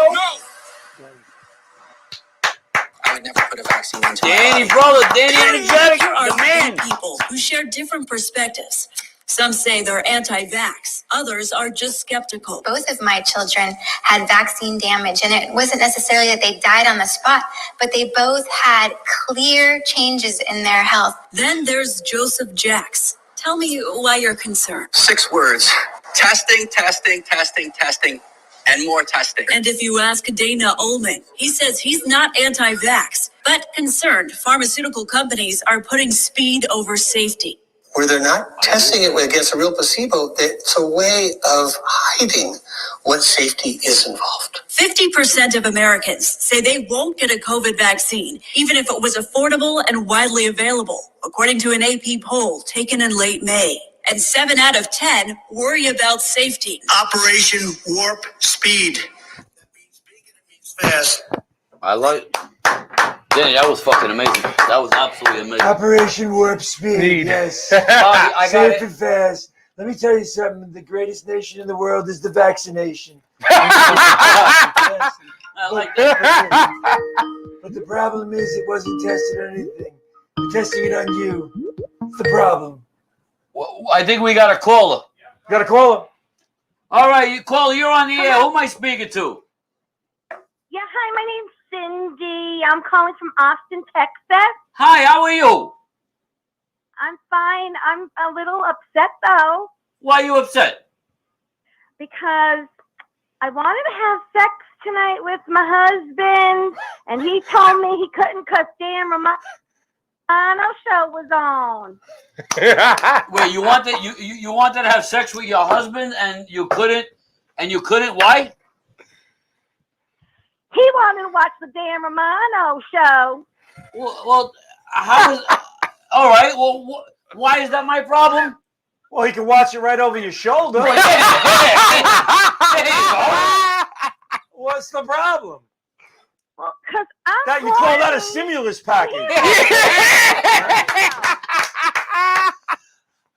K: I would never put a
I: vaccine into
A: Danny, brother, Danny Enjetic,
H: Here are
A: the man.
H: three people who share different perspectives. Some say they're anti-vax. Others are just skeptical.
J: Both of my children had vaccine damage, and it wasn't necessarily that they died on the spot, but they both had clear changes in their health.
H: Then there's Joseph Jacks. Tell me why you're concerned.
I: 6 words. Testing, testing, testing, testing, and more testing.
H: And if you ask Dana Ullman, he says he's not anti-vax, but concerned pharmaceutical companies are putting speed over safety.
I: Where they're not testing it against a real placebo, it's a way of hiding what safety is involved.
H: 50% of Americans say they won't get a COVID vaccine, even if it was affordable and widely available, according to an AP poll taken in late May. And 7 out of 10 worry about safety.
I: Operation Warp Speed. That means big and it means fast.
A: I like. Danny, that was fucking amazing. That was absolutely amazing.
L: Operation Warp Speed. Yes.
A: Bobby, I got
L: Safe
A: it.
L: and fast. Let me tell you something. The greatest nation in the world is the vaccination.
A: I like that.
L: But the problem is it wasn't tested on anything. They're testing it on you. It's the problem.
A: Well, I think we got a caller.
E: Got a caller?
A: All right, caller, you're on the air. Who am I speaking to?
M: Yeah, hi, my name's Cindy. I'm calling from Austin, Texas.
A: Hi, how are you?
M: I'm fine. I'm a little upset, though.
A: Why are you upset?
M: Because I wanted to have sex tonight with my husband, and he told me he couldn't because Dan Romano Show was on.
A: Wait, you wanted to have sex with your husband and you couldn't? Why?
M: He wanted to watch the Dan Romano Show.
A: Well, how is? All right. Well, why is that my problem?
E: Well, he can watch it right over your shoulder. What's the problem?
M: Well, because
E: You call that a stimulus package?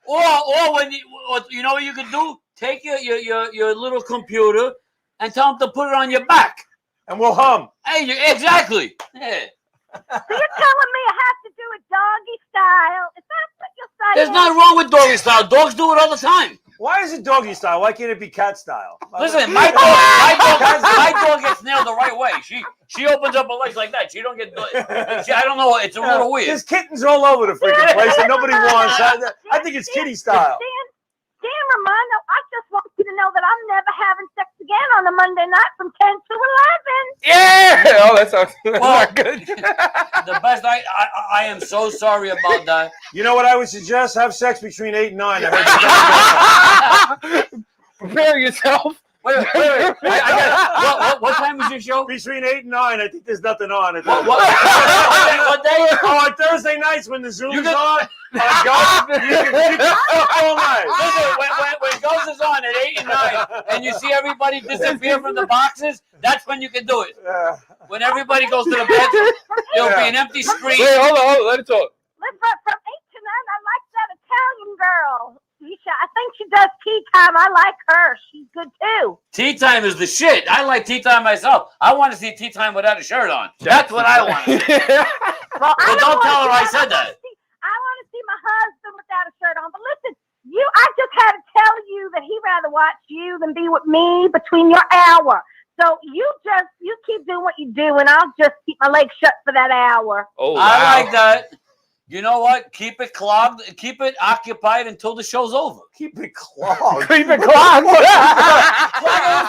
A: Or when you know what you can do? Take your little computer and tell him to put it on your back,
E: and we'll hum.
A: Hey, exactly. Yeah.
M: So you're telling me I have to do it doggy style? Is that what you're saying?
A: There's nothing wrong with doggy style. Dogs do it all the time.
E: Why is it doggy style? Why can't it be cat style?
A: Listen, my dog gets nailed the right way. She opens up her legs like that. She don't get. I don't know. It's a little weird.
E: There's kittens all over the freaking place that nobody wants. I think it's kitty style.
M: Dan Romano, I just want you to know that I'm never having sex again on a Monday night from 10 to 11.
C: Yeah. Oh, that sounds not good.
A: The best. I am so sorry about that.
E: You know what I would suggest? Have sex between 8 and 9.
C: Prepare yourself.
A: Wait. I got it. What time is your show?
E: Between 8 and 9. I think there's nothing on it.
A: What day?
E: Oh, on Thursday nights when the Zoom's on. You can all night.
A: Listen, when Ghost is on at 8 and 9, and you see everybody disappear from the boxes, that's when you can do it. When everybody goes to the bedroom, there'll be an empty screen.
C: Wait, hold on, let it talk.
M: From 8 to 9, I like that Italian girl. I think she does tea time. I like her. She's good too.
A: Tea time is the shit. I like tea time myself. I want to see tea time without a shirt on. That's what I want to see.
M: Well,
A: don't tell her I said that.
M: I want to see my husband without a shirt on. But listen, I just had to tell you that he'd rather watch you than be with me between your hour. So you keep doing what you do, and I'll just keep my legs shut for that hour.
C: Oh, wow.
A: I like that. You know what? Keep it clogged. Keep it occupied until the show's over.
E: Keep it clogged.
C: Keep it clogged.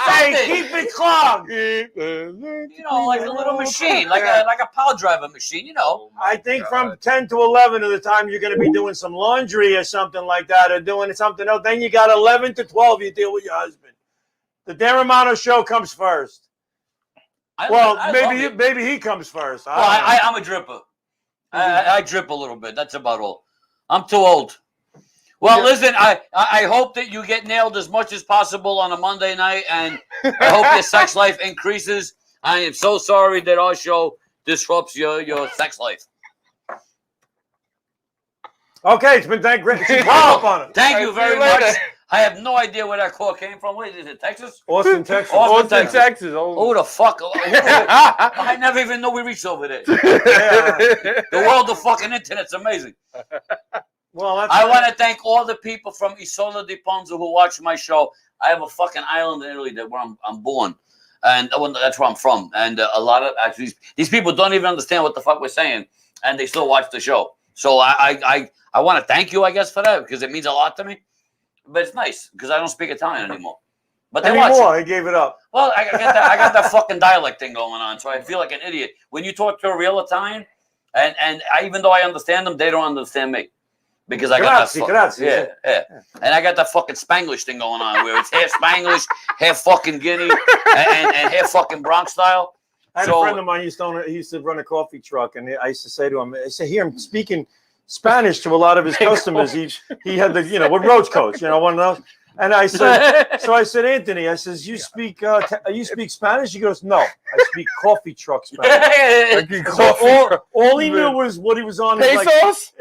E: Hey, keep it clogged.
A: You know, like a little machine, like a power driver machine. You know.
E: I think from 10 to 11 of the time you're going to be doing some laundry or something like that, or doing something else. Then you got 11 to 12. You deal with your husband. The Dan Romano Show comes first. Maybe he comes first.
A: Well, I'm a dripper. I drip a little bit. That's about all. I'm too old. Well, listen, I hope that you get nailed as much as possible on a Monday night, and I hope your sex life increases. I am so sorry that our show disrupts your sex life.
E: Okay, it's been great.
A: Thank you very much. I have no idea where that call came from. Wait, is it Texas?
E: Austin, Texas.
C: Austin, Texas. Oh.
A: Who the fuck? I never even know we reached over there. The world of fucking internet's amazing.
E: Well,
A: I want to thank all the people from Isola di Ponzo who watch my show. I have a fucking island in Italy where I'm born. And that's where I'm from. And a lot of actually these people don't even understand what the fuck we're saying, and they still watch the show. So I want to thank you, I guess, for that because it means a lot to me. But it's nice because I don't speak Italian anymore. But they watch it.
E: I gave it up.
A: Well, I got that fucking dialect thing going on, so I feel like an idiot when you talk to a real Italian, and even though I understand them, they don't understand me. Because I got that, yeah. And I got that fucking Spanglish thing going on, where it's half Spanglish, half fucking Guinea, and half fucking Bronx style.
E: I had a friend of mine he used to run a coffee truck, and I used to say to him, I said, hear him speaking Spanish to a lot of his customers. He had the with roach coats, one of those. And I said, Anthony, I says, you speak Spanish? He goes, no, I speak coffee truck Spanish. So all he knew was what he was on.
C: Pesos?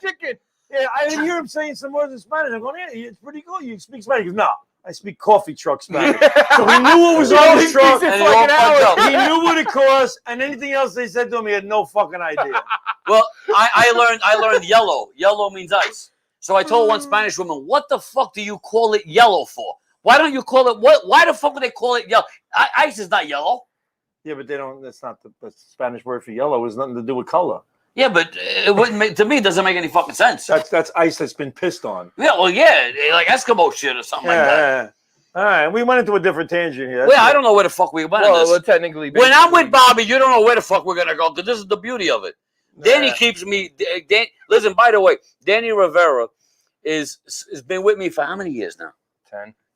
E: Chicken. Yeah, I didn't hear him saying some words in Spanish. I'm going, yeah, it's pretty cool. You speak Spanish? He goes, no, I speak coffee truck Spanish. So he knew what was on his truck. He knew what it cost, and anything else they said to him, he had no fucking idea.
A: Well, I learned yellow. Yellow means ice. So I told one Spanish woman, "What the fuck do you call it yellow for? Why don't you call it what? Why the fuck would they call it yellow? Ice is not yellow."
E: Yeah, but they don't. That's not the Spanish word for yellow. It has nothing to do with color.
A: Yeah, but it wouldn't make, to me. It doesn't make any fucking sense.
E: That's ice that's been pissed on.
A: Yeah, well, yeah, like Eskimo shit or something like that.
E: Yeah. All right, we went into a different tangent here.
A: I don't know where the fuck we went.
C: Well, technically,
A: when I'm with Bobby, you don't know where the fuck we're gonna go because this is the beauty of it. Danny keeps me. Listen, by the way, Danny Rivera has been with me for how many years now?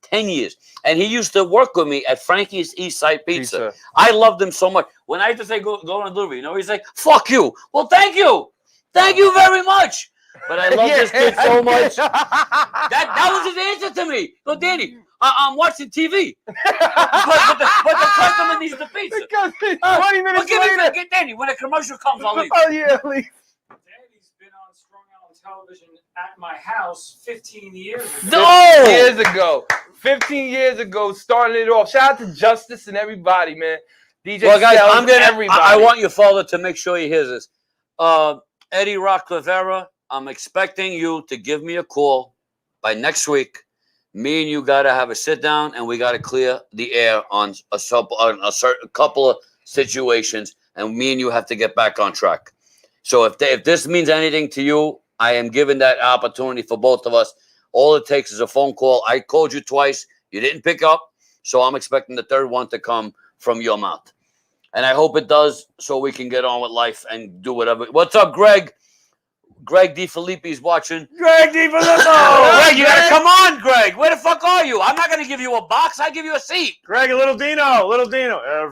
A: 10 years. And he used to work with me at Frankie's East Side Pizza. I loved him so much. When I used to say go on delivery, he's like, fuck you. Well, thank you. Thank you very much. But I love this kid so much. That was his answer to me. So, Danny, I'm watching TV. but the customer needs the pizza.
C: 20 minutes later.
A: Danny, when a commercial comes, I'll leave.
C: Oh, yeah, leave.
D: Danny's been on Strong Out on television at my house 15 years ago.
A: No!
C: 15 years ago, starting it off. Shout out to Justice and everybody, man. DJ
A: well, guys,
C: everybody.
A: I want your father to make sure he hears this. Eddie Rock Rivera, I'm expecting you to give me a call by next week. Me and you got to have a sit down, and we got to clear the air on a couple of situations, and me and you have to get back on track. So if this means anything to you, I am giving that opportunity for both of us. All it takes is a phone call. I called you twice. You didn't pick up, so I'm expecting the third one to come from your mouth. And I hope it does so we can get on with life and do whatever. What's up, Greg? Greg DeFilippi's watching.
E: Greg DeFilippo!
A: Greg, you gotta come on, Greg. Where the fuck are you? I'm not gonna give you a box. I give you a seat.
E: Greg, little Dino.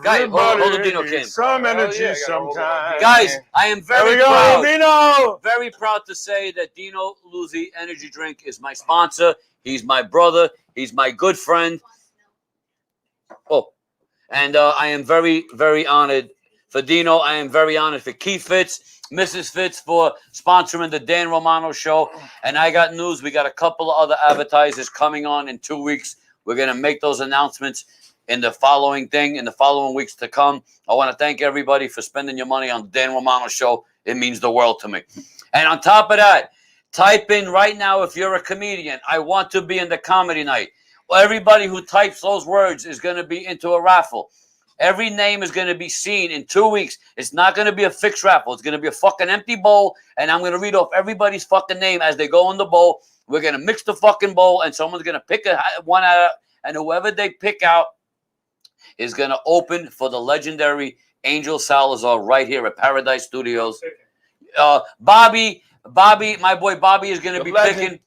A: Guys, little Dino came.
E: Some energy sometimes.
A: Guys, I am very proud.
E: Dino.
A: Very proud to say that Dino Luzzi Energy Drink is my sponsor. He's my brother. He's my good friend. Oh, and I am very, very honored for Dino. I am very honored for Keith Fitz. Mrs. Fitz for sponsoring the Dan Romano Show. And I got news. We got a couple of other advertisers coming on in 2 weeks. We're going to make those announcements in the following weeks to come. I want to thank everybody for spending your money on the Dan Romano Show. It means the world to me. And on top of that, type in right now if you're a comedian, I want to be in the comedy night. Well, everybody who types those words is going to be into a raffle. Every name is going to be seen in 2 weeks. It's not going to be a fixed raffle. It's going to be a fucking empty bowl, and I'm going to read off everybody's fucking name as they go in the bowl. We're going to mix the fucking bowl, and someone's going to pick one out, and whoever they pick out is going to open for the legendary Angel Salazar right here at Paradise Studios. Bobby, my boy Bobby is going to be picking.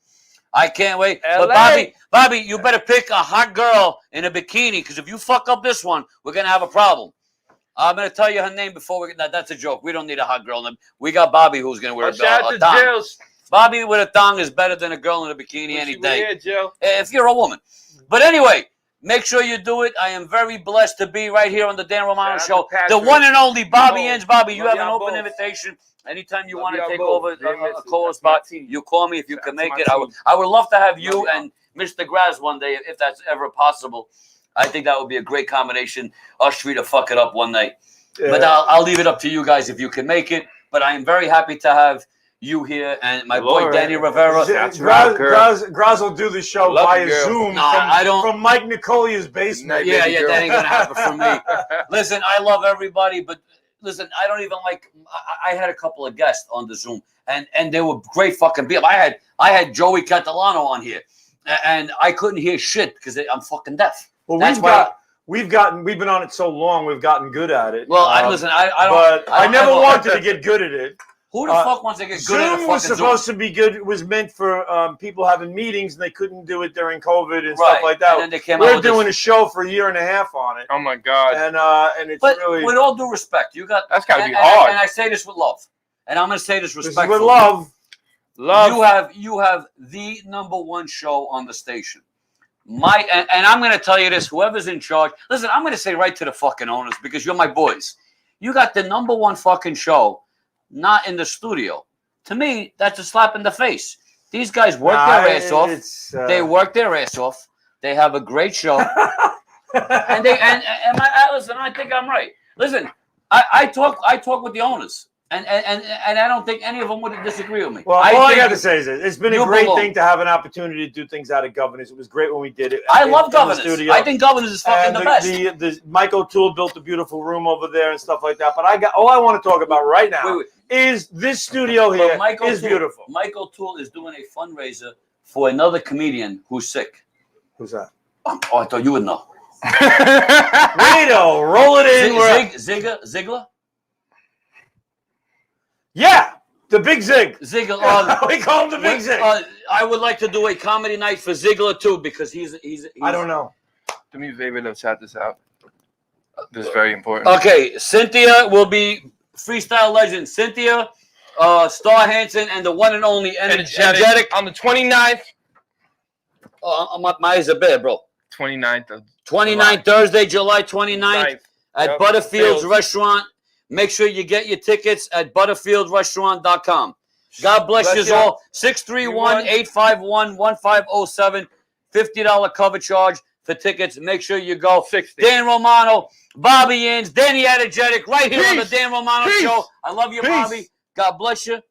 A: I can't wait. But Bobby, you better pick a hot girl in a bikini, because if you fuck up this one, we're going to have a problem. I'm going to tell you her name before we get that's a joke. We don't need a hot girl. We got Bobby who's going to wear a thong. Bobby with a thong is better than a girl in a bikini any day. If you're a woman. But anyway, Make sure you do it. I am very blessed to be right here on the Dan Romano Show. The one and only Bobby Inz. Bobby, you have an open invitation. Anytime you want to take over a co spot, you call me if you can make it. I would love to have you and Mr. Graz one day, if that's ever possible. I think that would be a great combination. Us three to fuck it up one night. Yeah. But I'll leave it up to you guys if you can make it. But I am very happy to have you here and my boy Danny Rivera.
E: Graz will do the show via Zoom from Mike Nicolia's basement.
A: Yeah, that ain't gonna happen from me. Listen, I love everybody, but listen, I don't even like. I had a couple of guests on the Zoom, and they were great fucking people. I had Joey Catalano on here, and I couldn't hear shit because I'm fucking deaf.
E: Well, we've been on it so long, we've gotten good at it.
A: Well, I don't.
E: But I never wanted to get good at it.
A: Who the fuck wants to get good at a fucking Zoom?
E: Was supposed to be good. It was meant for people having meetings, and they couldn't do it during COVID and stuff like that.
A: And then they came
E: We're doing a show for a year and a half on it.
C: Oh my god!
E: And it's really,
A: with all due respect, that's
C: gotta be hard.
A: And I say this with love, and I'm going to say this respectfully.
E: With love.
A: You have the #1 show on the station. And I'm going to tell you this: whoever's in charge, listen. I'm going to say right to the fucking owners because you're my boys. You got the #1 fucking show. Not in the studio. To me, that's a slap in the face. These guys work their ass off. They work their ass off. They have a great show. and listen, I think I'm right. Listen, I talk with the owners. And I don't think any of them would disagree with me.
E: Well, all I got to say is it's been a great thing to have an opportunity to do things out of governance. It was great when we did it.
A: I love governance. I think governance is fucking the best.
E: The Mike O'Toole built a beautiful room over there and stuff like that. But all I want to talk about right now is this studio here is beautiful.
A: Mike O'Toole is doing a fundraiser for another comedian who's sick.
E: Who's that?
A: Oh, I thought you would know.
E: Rito, roll it in.
A: Ziggler?
E: Yeah, the Big Zig.
A: Ziggler.
E: We call him the Big Zig.
A: I would like to do a comedy night for Ziggler too because he's
E: I don't know.
C: Do me a favor to chat this out. This is very important.
A: Okay, Cynthia will be freestyle legend. Cynthia, Star Hansen, and the one and only Enjetic
C: on the 29th.
A: My eyes are bad, bro.
C: 29th
A: Thursday, July 29th at Butterfield's Restaurant. Make sure you get your tickets at butterfieldrestaurant.com. God bless you all. 631-851-1507. $50 cover charge for tickets. Make sure you go.
C: 60.
A: Dan Romano, Bobby Inz, Danny Enjetic, right here on the Dan Romano Show. I love you, Bobby. God bless you.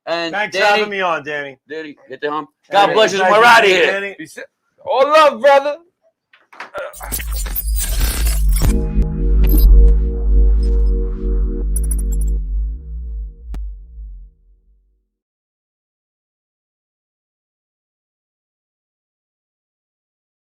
A: And
E: thanks for having me on, Danny.
A: Danny, hit the hump. God bless you. We're out of here.
C: All love, brother.